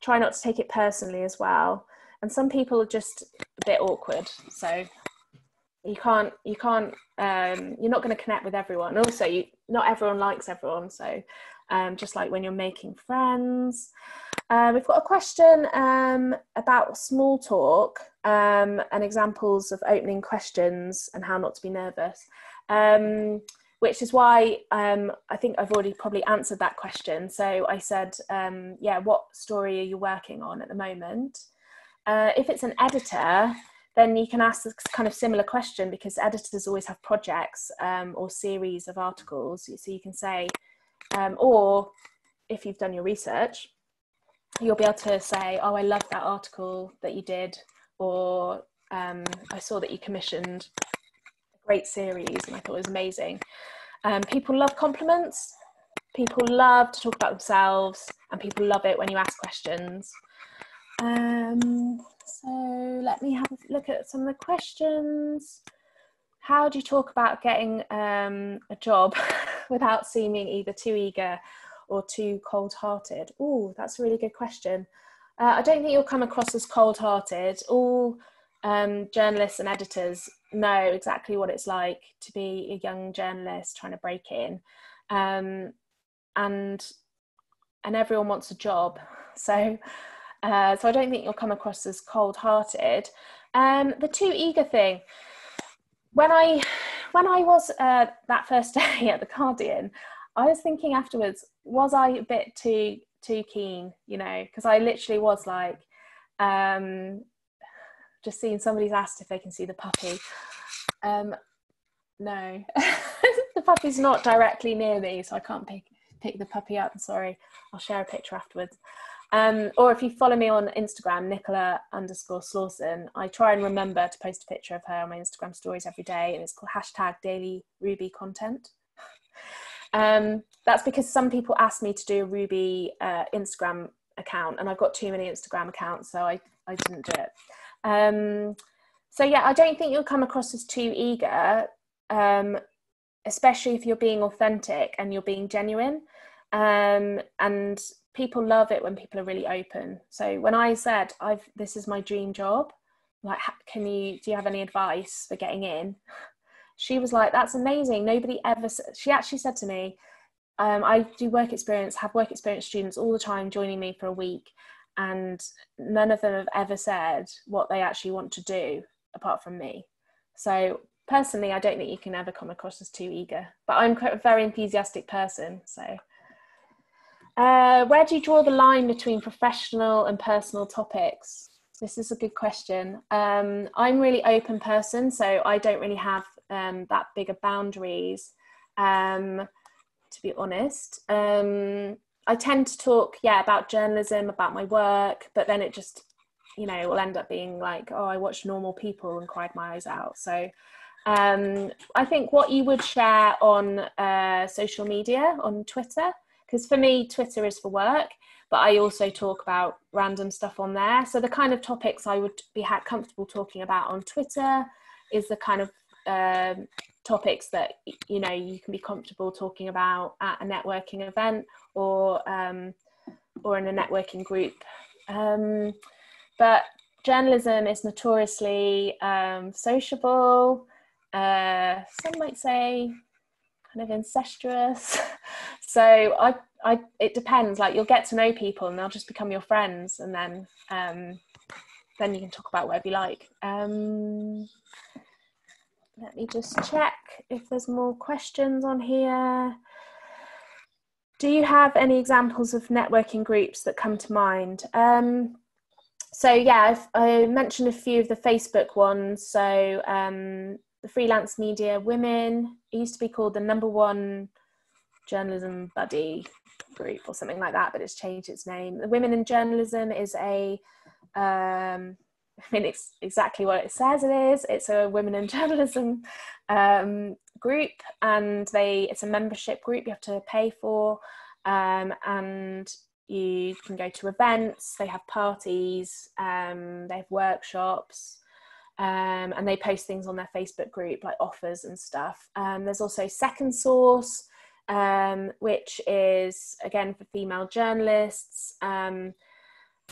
try not to take it personally as well. And some people are just a bit awkward, so you're not going to connect with everyone. Also, not everyone likes everyone, so just like when you're making friends. We've got a question about small talk and examples of opening questions and how not to be nervous, which is why I think I've already probably answered that question. So I said, what story are you working on at the moment? If it's an editor, then you can ask this kind of similar question, because editors always have projects or series of articles. So you can say, or if you've done your research, you'll be able to say, oh, I love that article that you did, or I saw that you commissioned a great series and I thought it was amazing. People love compliments. People love to talk about themselves, and people love it when you ask questions. So let me have a look at some of the questions. How do you talk about getting a job without seeming either too eager or too cold-hearted? Oh, that's a really good question. I don't think you'll come across as cold-hearted. All journalists and editors know exactly what it's like to be a young journalist trying to break in, and everyone wants a job. So So I don't think you'll come across as cold-hearted. The too eager thing. When I was that first day at the Guardian, I was thinking afterwards, was I a bit too keen, you know, because I literally was like, just seeing somebody's asked if they can see the puppy. No, the puppy's not directly near me, so I can't pick the puppy up. I'm sorry. I'll share a picture afterwards. Or if you follow me on Instagram, Nicola_Slawson, I try and remember to post a picture of her on my Instagram stories every day, and it's called #DailyRubyContent. That's because some people ask me to do a Ruby Instagram account, and I've got too many Instagram accounts, so I didn't do it. So yeah, I don't think you'll come across as too eager, especially if you're being authentic and you're being genuine. And people love it when people are really open. So when I said, this is my dream job, like, do you have any advice for getting in? She was like, that's amazing. Nobody ever, she actually said to me, I do have work experience students all the time joining me for a week, and none of them have ever said what they actually want to do apart from me. So personally, I don't think you can ever come across as too eager, but I'm a very enthusiastic person. So where do you draw the line between professional and personal topics? This is a good question. I'm a really open person, so I don't really have that big of boundaries, to be honest. I tend to talk, about journalism, about my work, but then it just, will end up being like, oh, I watched Normal People and cried my eyes out. So I think what you would share on social media, on Twitter, because for me, Twitter is for work, but I also talk about random stuff on there. So the kind of topics I would be comfortable talking about on Twitter is the kind of topics that, you can be comfortable talking about at a networking event or in a networking group. But journalism is notoriously sociable, some might say kind of incestuous. So it depends. Like, you'll get to know people and they'll just become your friends, and then you can talk about whatever you like. Let me just check if there's more questions on here. Do you have any examples of networking groups that come to mind? So yeah, I mentioned a few of the Facebook ones. So the Freelance Media Women, it used to be called the #1 Journalism Buddy group or something like that, but it's changed its name. The Women in Journalism is it's exactly what it says it is. It's a women in journalism group, and it's a membership group you have to pay for, and you can go to events, they have parties, they have workshops, and they post things on their Facebook group, like offers and stuff. There's also Second Source, which is, again, for female journalists,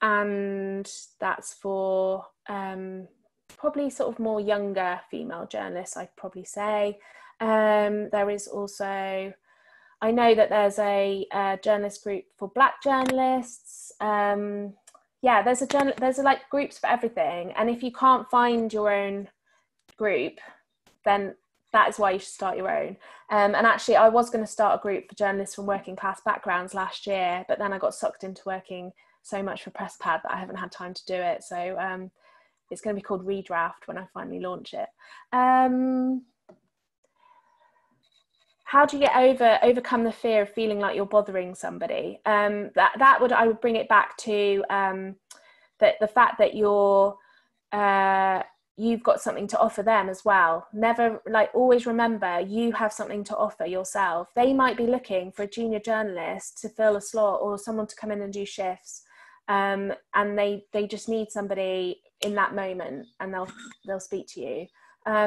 and that's for probably sort of more younger female journalists, I'd probably say. There is also, I know that there's a journalist group for Black journalists. There's like groups for everything. And if you can't find your own group, then that is why you should start your own. And actually, I was going to start a group for journalists from working class backgrounds last year, but then I got sucked into working so much for PressPad that I haven't had time to do it. So it's going to be called Redraft when I finally launch it. How do you overcome the fear of feeling like you're bothering somebody? I would bring it back to the fact that you've got something to offer them as well. Always remember, you have something to offer yourself. They might be looking for a junior journalist to fill a slot or someone to come in and do shifts, and they just need somebody in that moment, and they'll speak to you. I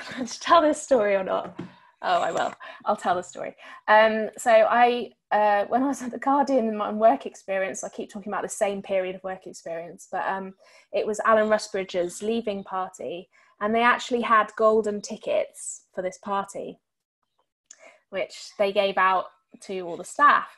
don't know to tell this story or not. Oh, I will. I'll tell the story. So when I was at the Guardian in my work experience, I keep talking about the same period of work experience, but it was Alan Rusbridger's leaving party, and they actually had golden tickets for this party, which they gave out to all the staff.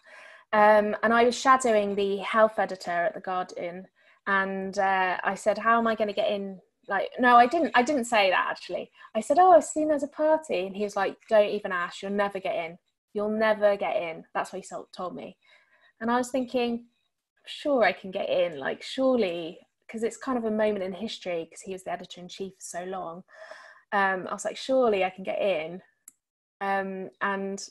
And I was shadowing the health editor at the Guardian, and I said, how am I going to get in? Like, no, I didn't say that, actually. I said, oh, I've seen there's a party. And he was like, don't even ask, you'll never get in. You'll never get in. That's what he told me. And I was thinking, sure, I can get in, like, surely, because it's kind of a moment in history, because he was the editor-in-chief for so long. I was like, surely I can get in. And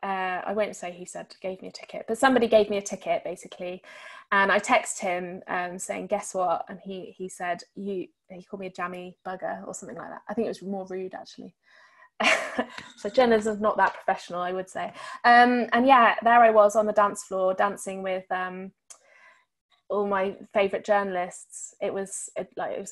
I won't say who gave me a ticket, but somebody gave me a ticket, basically. And I texted him saying, guess what? And he said, he called me a jammy bugger or something like that. I think it was more rude, actually. So journalism's not that professional, I would say. And yeah, there I was on the dance floor dancing with all my favourite journalists. It was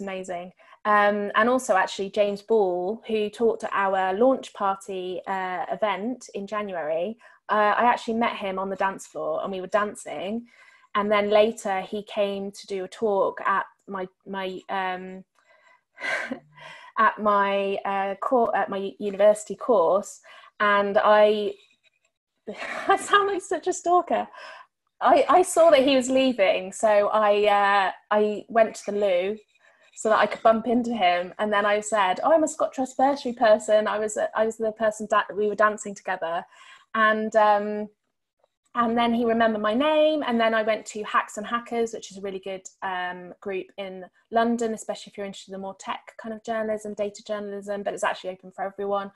amazing. And also, actually, James Ball, who talked at our launch party event in January, I actually met him on the dance floor, and we were dancing. And then later, he came to do a talk at my at my university course, and I sound like such a stalker. I saw that he was leaving, so I went to the loo so that I could bump into him, and then I said, oh, I'm a Scott Trust Bursary person. I was the person we were dancing together, and then he remembered my name. And then I went to Hacks and Hackers, which is a really good group in London, especially if you're interested in more tech kind of journalism, data journalism, but it's actually open for everyone.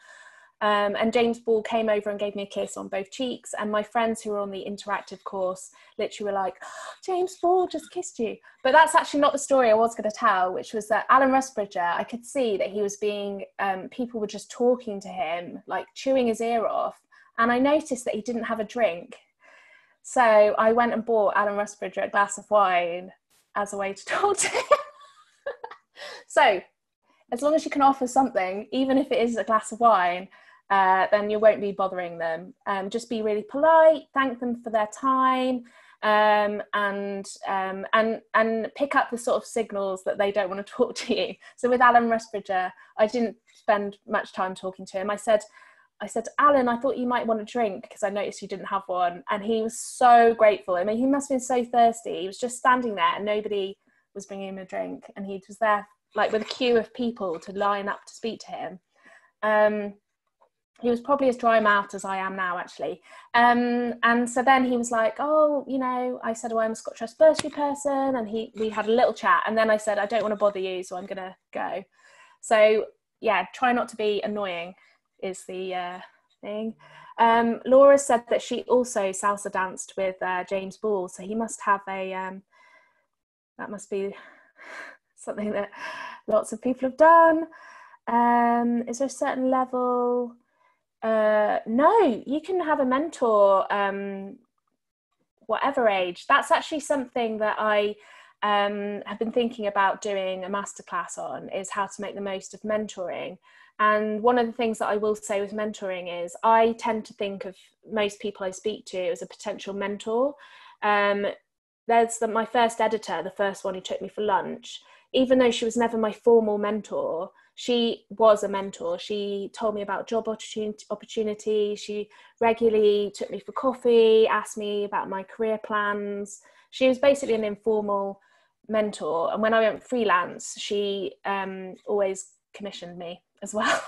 And James Ball came over and gave me a kiss on both cheeks. And my friends who were on the interactive course literally were like, oh, James Ball just kissed you. But that's actually not the story I was going to tell, which was that Alan Rusbridger, I could see that he was being, people were just talking to him, like chewing his ear off. And I noticed that he didn't have a drink. So I went and bought Alan Rusbridger a glass of wine as a way to talk to him. So as long as you can offer something, even if it is a glass of wine, then you won't be bothering them. Just be really polite, thank them for their time, and pick up the sort of signals that they don't want to talk to you. So with Alan Rusbridger, I didn't spend much time talking to him. I said, Alan, I thought you might want a drink because I noticed you didn't have one. And he was so grateful. I mean, he must have been so thirsty. He was just standing there and nobody was bringing him a drink. And he was there like with a queue of people to line up to speak to him. He was probably as dry mouthed as I am now, actually. And so then he was like, oh, you know, I said, oh, I'm a Scott Trust Bursary person. And we had a little chat. And then I said, I don't want to bother you, so I'm going to go. So yeah, try not to be annoying is the thing. Laura said that she also salsa danced with James Ball. So he must have that must be something that lots of people have done. Is there a certain level? No, you can have a mentor whatever age. That's actually something that I have been thinking about doing a masterclass on, is how to make the most of mentoring. And one of the things that I will say with mentoring is I tend to think of most people I speak to as a potential mentor. There's my first editor, the first one who took me for lunch. Even though she was never my formal mentor, she was a mentor. She told me about job opportunity. She regularly took me for coffee, asked me about my career plans. She was basically an informal mentor. And when I went freelance, she always commissioned me as well.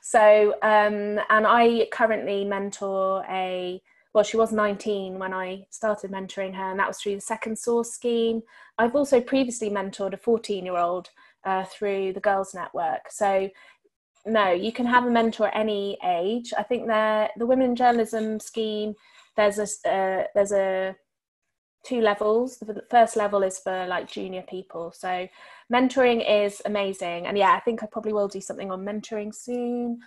So, and I currently mentor she was 19 when I started mentoring her, and that was through the Second Source scheme. I've also previously mentored a 14-year-old through the Girls Network. So no, you can have a mentor at any age. I think the Women in Journalism scheme, there's two levels. The first level is for like junior people. So mentoring is amazing. And yeah, I think I probably will do something on mentoring soon.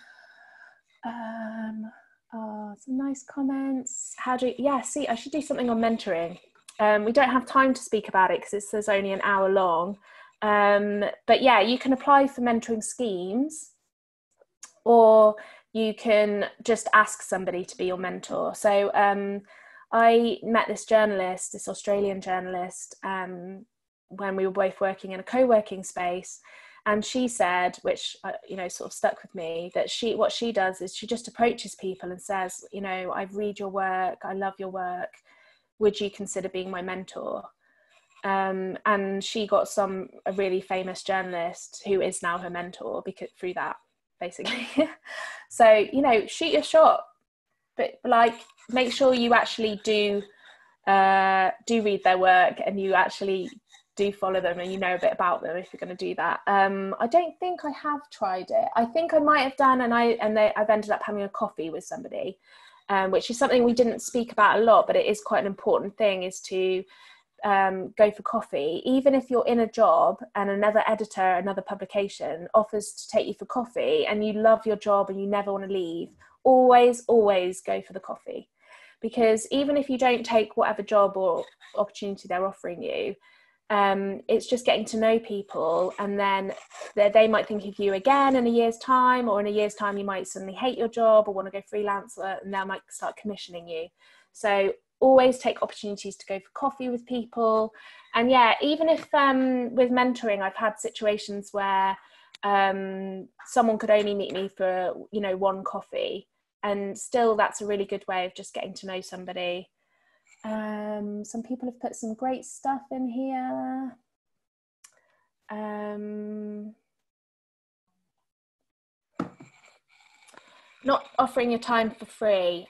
Some nice comments. I should do something on mentoring. We don't have time to speak about it because there's only an hour long. But yeah, you can apply for mentoring schemes, or you can just ask somebody to be your mentor. So I met this Australian journalist, when we were both working in a co-working space. And she said, which, sort of stuck with me, that what she does is she just approaches people and says, I read your work, I love your work. would you consider being my mentor? And she got a really famous journalist who is now her mentor through that, basically. So, you know, shoot your shot, but like, make sure you actually do read their work, and you actually do follow them, and you know a bit about them if you're going to do that. I don't think I have tried it. I think I might have done, and I've ended up having a coffee with somebody, which is something we didn't speak about a lot, but it is quite an important thing, is to go for coffee. Even if you're in a job and another editor, another publication offers to take you for coffee, and you love your job and you never want to leave, always go for the coffee. Because even if you don't take whatever job or opportunity they're offering you, it's just getting to know people, and then they might think of you again in a year's time, or in a year's time you might suddenly hate your job or want to go freelancer, and they might start commissioning you. So always take opportunities to go for coffee with people. And yeah, even if with mentoring, I've had situations where someone could only meet me for, you know, one coffee, and still that's a really good way of just getting to know somebody. Some people have put some great stuff in here. Not offering your time for free.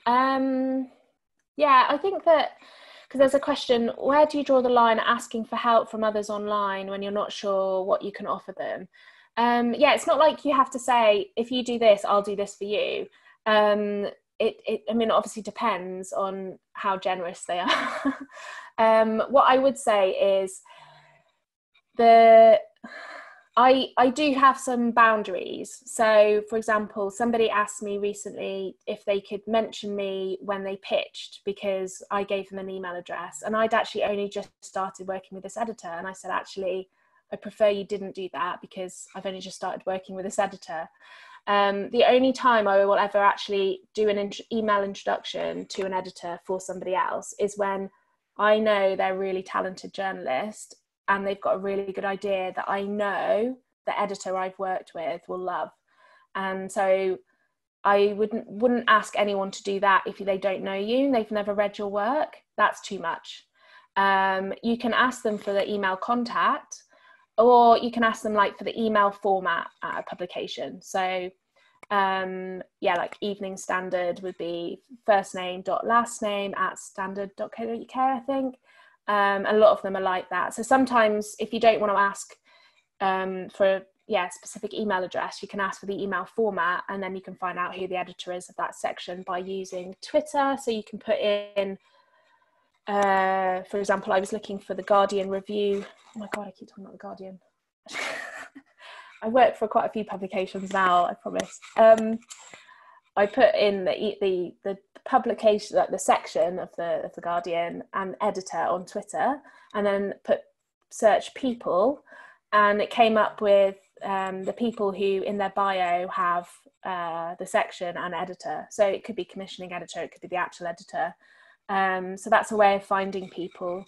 Yeah, I think that, because there's a question, where do you draw the line asking for help from others online when you're not sure what you can offer them? Yeah, it's not like you have to say, if you do this, I'll do this for you. I mean, it obviously depends on how generous they are. What I would say is I do have some boundaries. So, for example, somebody asked me recently if they could mention me when they pitched, because I gave them an email address, and I'd actually only just started working with this editor. And I said, actually, I prefer you didn't do that, because I've only just started working with this editor. The only time I will ever actually do an email introduction to an editor for somebody else is when I know they're a really talented journalist, and they've got a really good idea that I know the editor I've worked with will love. And so I wouldn't ask anyone to do that if they don't know you and they've never read your work. That's too much. You can ask them for the email contact, or you can ask them like for the email format at a publication. So yeah, like Evening Standard would be first name dot last name at standard.co.uk, I think. A lot of them are like that. So sometimes if you don't want to ask for a specific email address, you can ask for the email format, and then you can find out who the editor is of that section by using Twitter. So you can put in, for example, I was looking for the Guardian review. Oh my God, I keep talking about the Guardian. I work for quite a few publications now, I promise. I put in the publication, like the section of the Guardian and editor on Twitter, and then put search people, and it came up with the people who in their bio have the section and editor. So it could be commissioning editor, it could be the actual editor. So that's a way of finding people.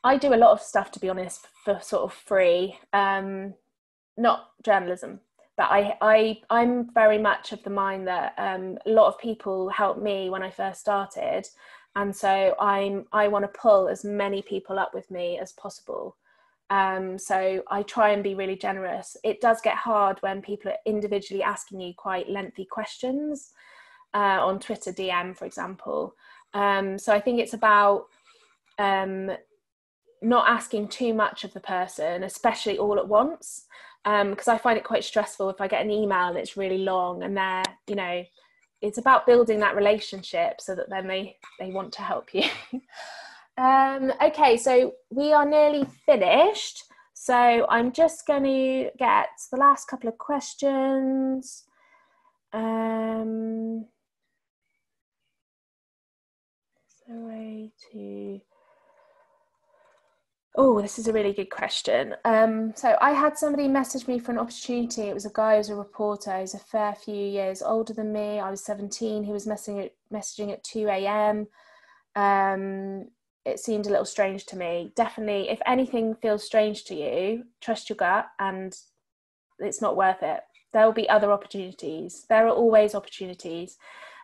I do a lot of stuff, to be honest, for sort of free, not journalism. But I'm very much of the mind that a lot of people helped me when I first started. And so I want to pull as many people up with me as possible. So I try and be really generous. It does get hard when people are individually asking you quite lengthy questions on Twitter DM, for example. So I think it's about not asking too much of the person, especially all at once. Because I find it quite stressful if I get an email and it's really long, and they're, you know, it's about building that relationship so that then they want to help you. Okay, so we are nearly finished. So I'm just going to get the last couple of questions. Oh, this is a really good question. So I had somebody message me for an opportunity. It was a guy who's a reporter. He's a fair few years older than me. I was 17. He was messaging at 2 a.m. It seemed a little strange to me. Definitely, if anything feels strange to you, trust your gut, and it's not worth it. There will be other opportunities. There are always opportunities.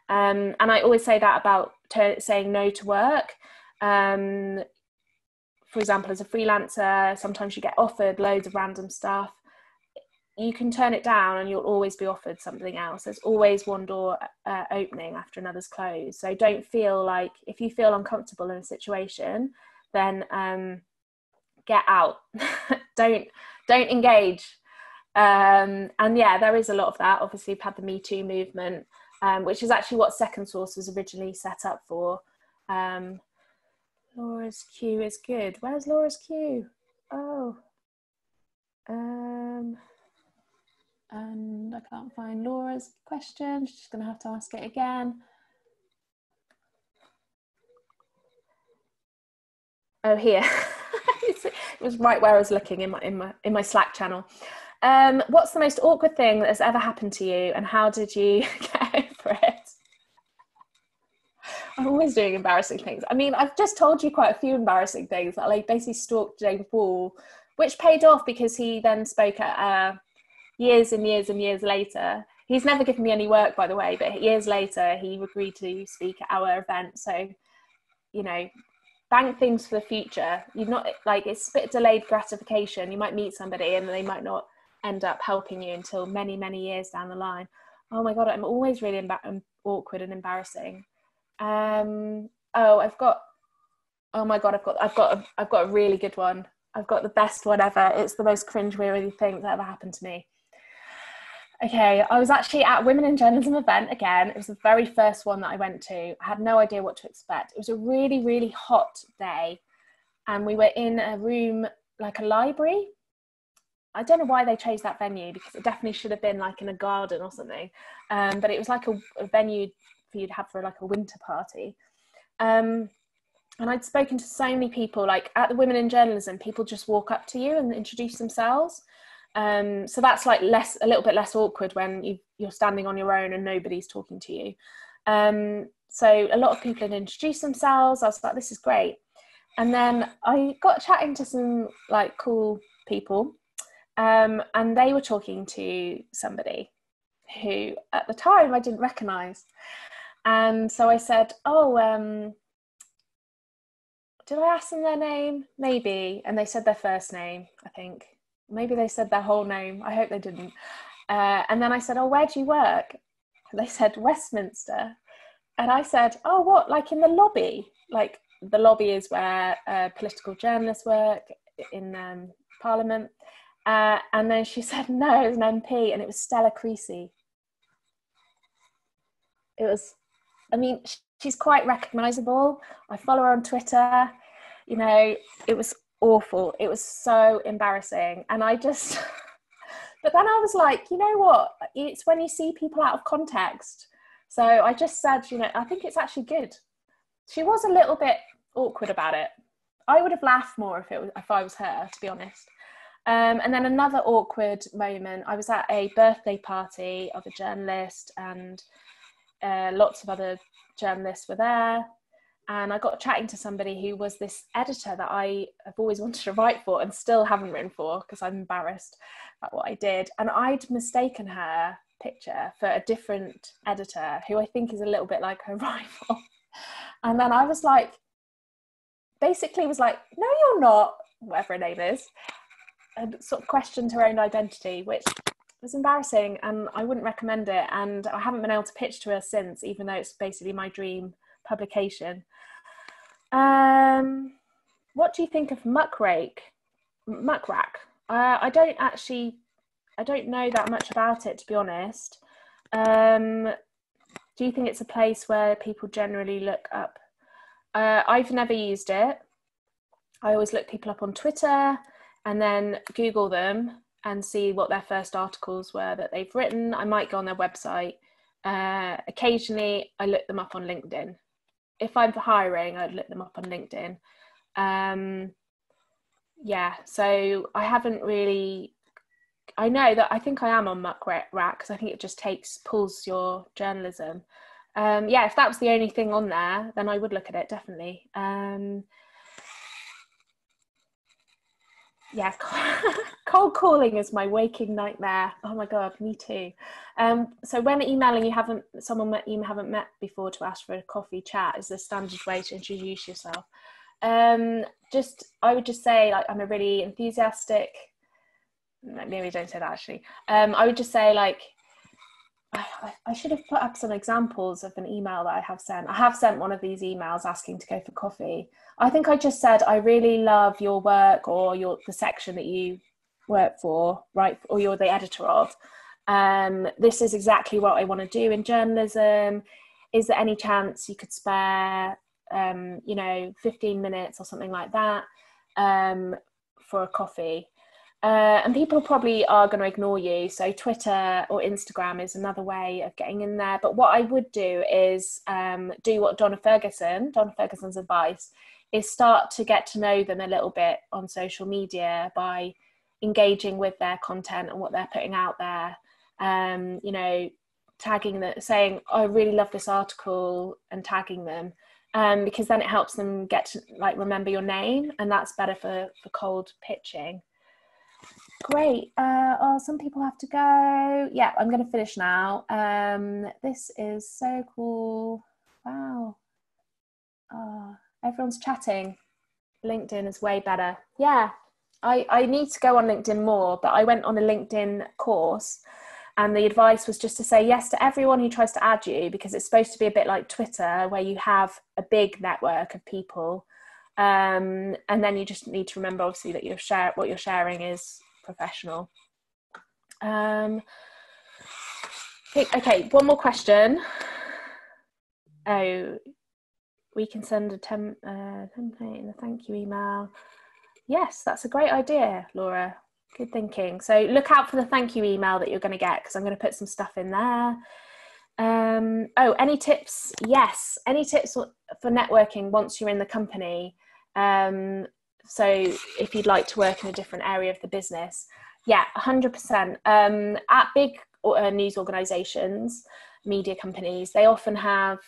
And I always say that about saying no to work. For example, as a freelancer, sometimes you get offered loads of random stuff. You can turn it down and you'll always be offered something else. There's always one door opening after another's closed. So don't feel like, if you feel uncomfortable in a situation, then get out. don't engage. And yeah, there is a lot of that. Obviously, we've had the Me Too movement, which is actually what Second Source was originally set up for. Laura's queue is good. Where's Laura's queue? Oh. And I can't find Laura's question. She's just going to have to ask it again. Oh, here. It was right where I was looking in my Slack channel. What's the most awkward thing that has ever happened to you, and how did you get over it? I'm always doing embarrassing things. I mean, I've just told you quite a few embarrassing things. That, like, basically stalked James Ball, which paid off because he then spoke at years and years and years later. He's never given me any work, by the way, but years later he agreed to speak at our event. So, you know, bank things for the future. You're not, like, it's a bit delayed gratification. You might meet somebody and they might not end up helping you until many, many years down the line. Oh my God, I'm always really awkward and embarrassing. I've got a really good one. I've got the best one ever. It's the most cringe-worthy thing that ever happened to me. Okay, I was actually at a Women in Journalism event again. It was the very first one that I went to. I had no idea what to expect. It was a really, really hot day, and we were in a room, like a library. I don't know why they chose that venue, because it definitely should have been like in a garden or something. But it was like a venue for you to have for like a winter party. And I'd spoken to so many people, like at the Women in Journalism, people just walk up to you and introduce themselves. So that's like a little bit less awkward when you're standing on your own and nobody's talking to you. So a lot of people had introduced themselves. I was like, this is great. And then I got chatting to some like cool people, and they were talking to somebody who at the time I didn't recognise. And so I said, did I ask them their name? Maybe. And they said their first name, I think. Maybe they said their whole name. I hope they didn't. And then I said, oh, where do you work? And they said, Westminster. And I said, oh, what, like in the lobby? Like the lobby is where political journalists work in Parliament. And then she said, no, it was an MP, and it was Stella Creasy. It was, I mean, she's quite recognisable. I follow her on Twitter. You know, it was awful. It was so embarrassing. And I just, but then I was like, you know what? It's when you see people out of context. So I just said, you know, I think it's actually good. She was a little bit awkward about it. I would have laughed more if I was her, to be honest. And then another awkward moment, I was at a birthday party of a journalist, and lots of other journalists were there, and I got chatting to somebody who was this editor that I have always wanted to write for and still haven't written for because I'm embarrassed about what I did. And I'd mistaken her picture for a different editor who I think is a little bit like her rival. And then I was like, basically was like, no, you're not, whatever her name is, and sort of questioned her own identity, which was embarrassing, and I wouldn't recommend it. And I haven't been able to pitch to her since, even though it's basically my dream publication. What do you think of Muckrack? I don't know that much about it, to be honest. Do you think it's a place where people generally look up? I've never used it. I always look people up on Twitter and then Google them and see what their first articles were that they've written. I might go on their website. Occasionally, I look them up on LinkedIn. If I'm hiring, I'd look them up on LinkedIn. Yeah, so I haven't really... I know that I think I am on Muckrack because I think it just pulls your journalism. Yeah, if that was the only thing on there, then I would look at it, definitely. Yeah, cold calling is my waking nightmare. Oh my God, me too. So when emailing someone that you haven't met before to ask for a coffee chat is the standard way to introduce yourself. I would just say, like, I'm a really enthusiastic, maybe don't say that actually. I would just say, like, I should have put up some examples of an email that I have sent. I have sent one of these emails asking to go for coffee. I think I just said, I really love your work, or the section that you work for, right? Or you're the editor of. This is exactly what I want to do in journalism. Is there any chance you could spare, 15 minutes or something like that for a coffee? And people probably are going to ignore you. So Twitter or Instagram is another way of getting in there. But what I would do is do what Donna Ferguson's advice is start to get to know them a little bit on social media by engaging with their content and what they're putting out there. Tagging them, saying, I really love this article, and tagging them. Because then it helps them get to, like, remember your name, and that's better for cold pitching. Great. Some people have to go. Yeah, I'm going to finish now. This is so cool. Wow. Everyone's chatting. LinkedIn is way better. Yeah, I need to go on LinkedIn more, but I went on a LinkedIn course, and the advice was just to say yes to everyone who tries to add you, because it's supposed to be a bit like Twitter, where you have a big network of people. And then you just need to remember, obviously, that what you're sharing is professional. Okay, one more question. Oh, we can send a template in a thank you email. Yes, that's a great idea, Laura. Good thinking. So look out for the thank you email that you're going to get, because I'm going to put some stuff in there. Any tips? Yes, any tips for networking once you're in the company? So if you'd like to work in a different area of the business, yeah, 100%. At big news organizations, media companies, they often have,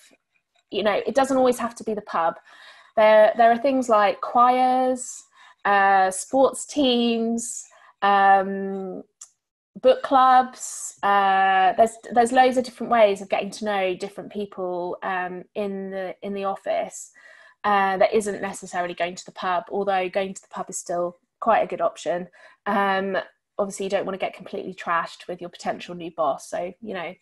it doesn't always have to be the pub. There are things like choirs, sports teams, book clubs. There's loads of different ways of getting to know different people in the office. That isn't necessarily going to the pub, although going to the pub is still quite a good option. Obviously, you don't want to get completely trashed with your potential new boss, so bear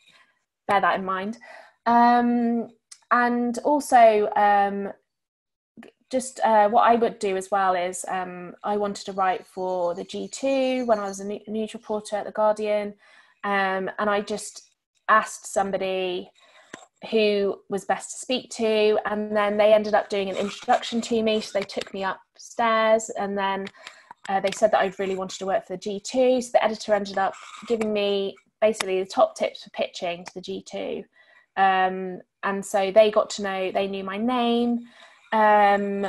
that in mind. And also, what I would do as well is I wanted to write for the G2 when I was a news reporter at The Guardian, and I just asked somebody who was best to speak to, and then they ended up doing an introduction to me. So they took me upstairs, and then they said that I really wanted to work for the G2. So the editor ended up giving me basically the top tips for pitching to the G2. And so they knew my name. And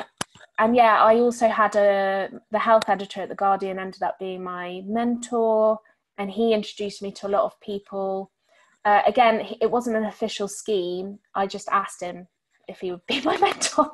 yeah, I also had the health editor at The Guardian ended up being my mentor, and he introduced me to a lot of people. Again, it wasn't an official scheme. I just asked him if he would be my mentor.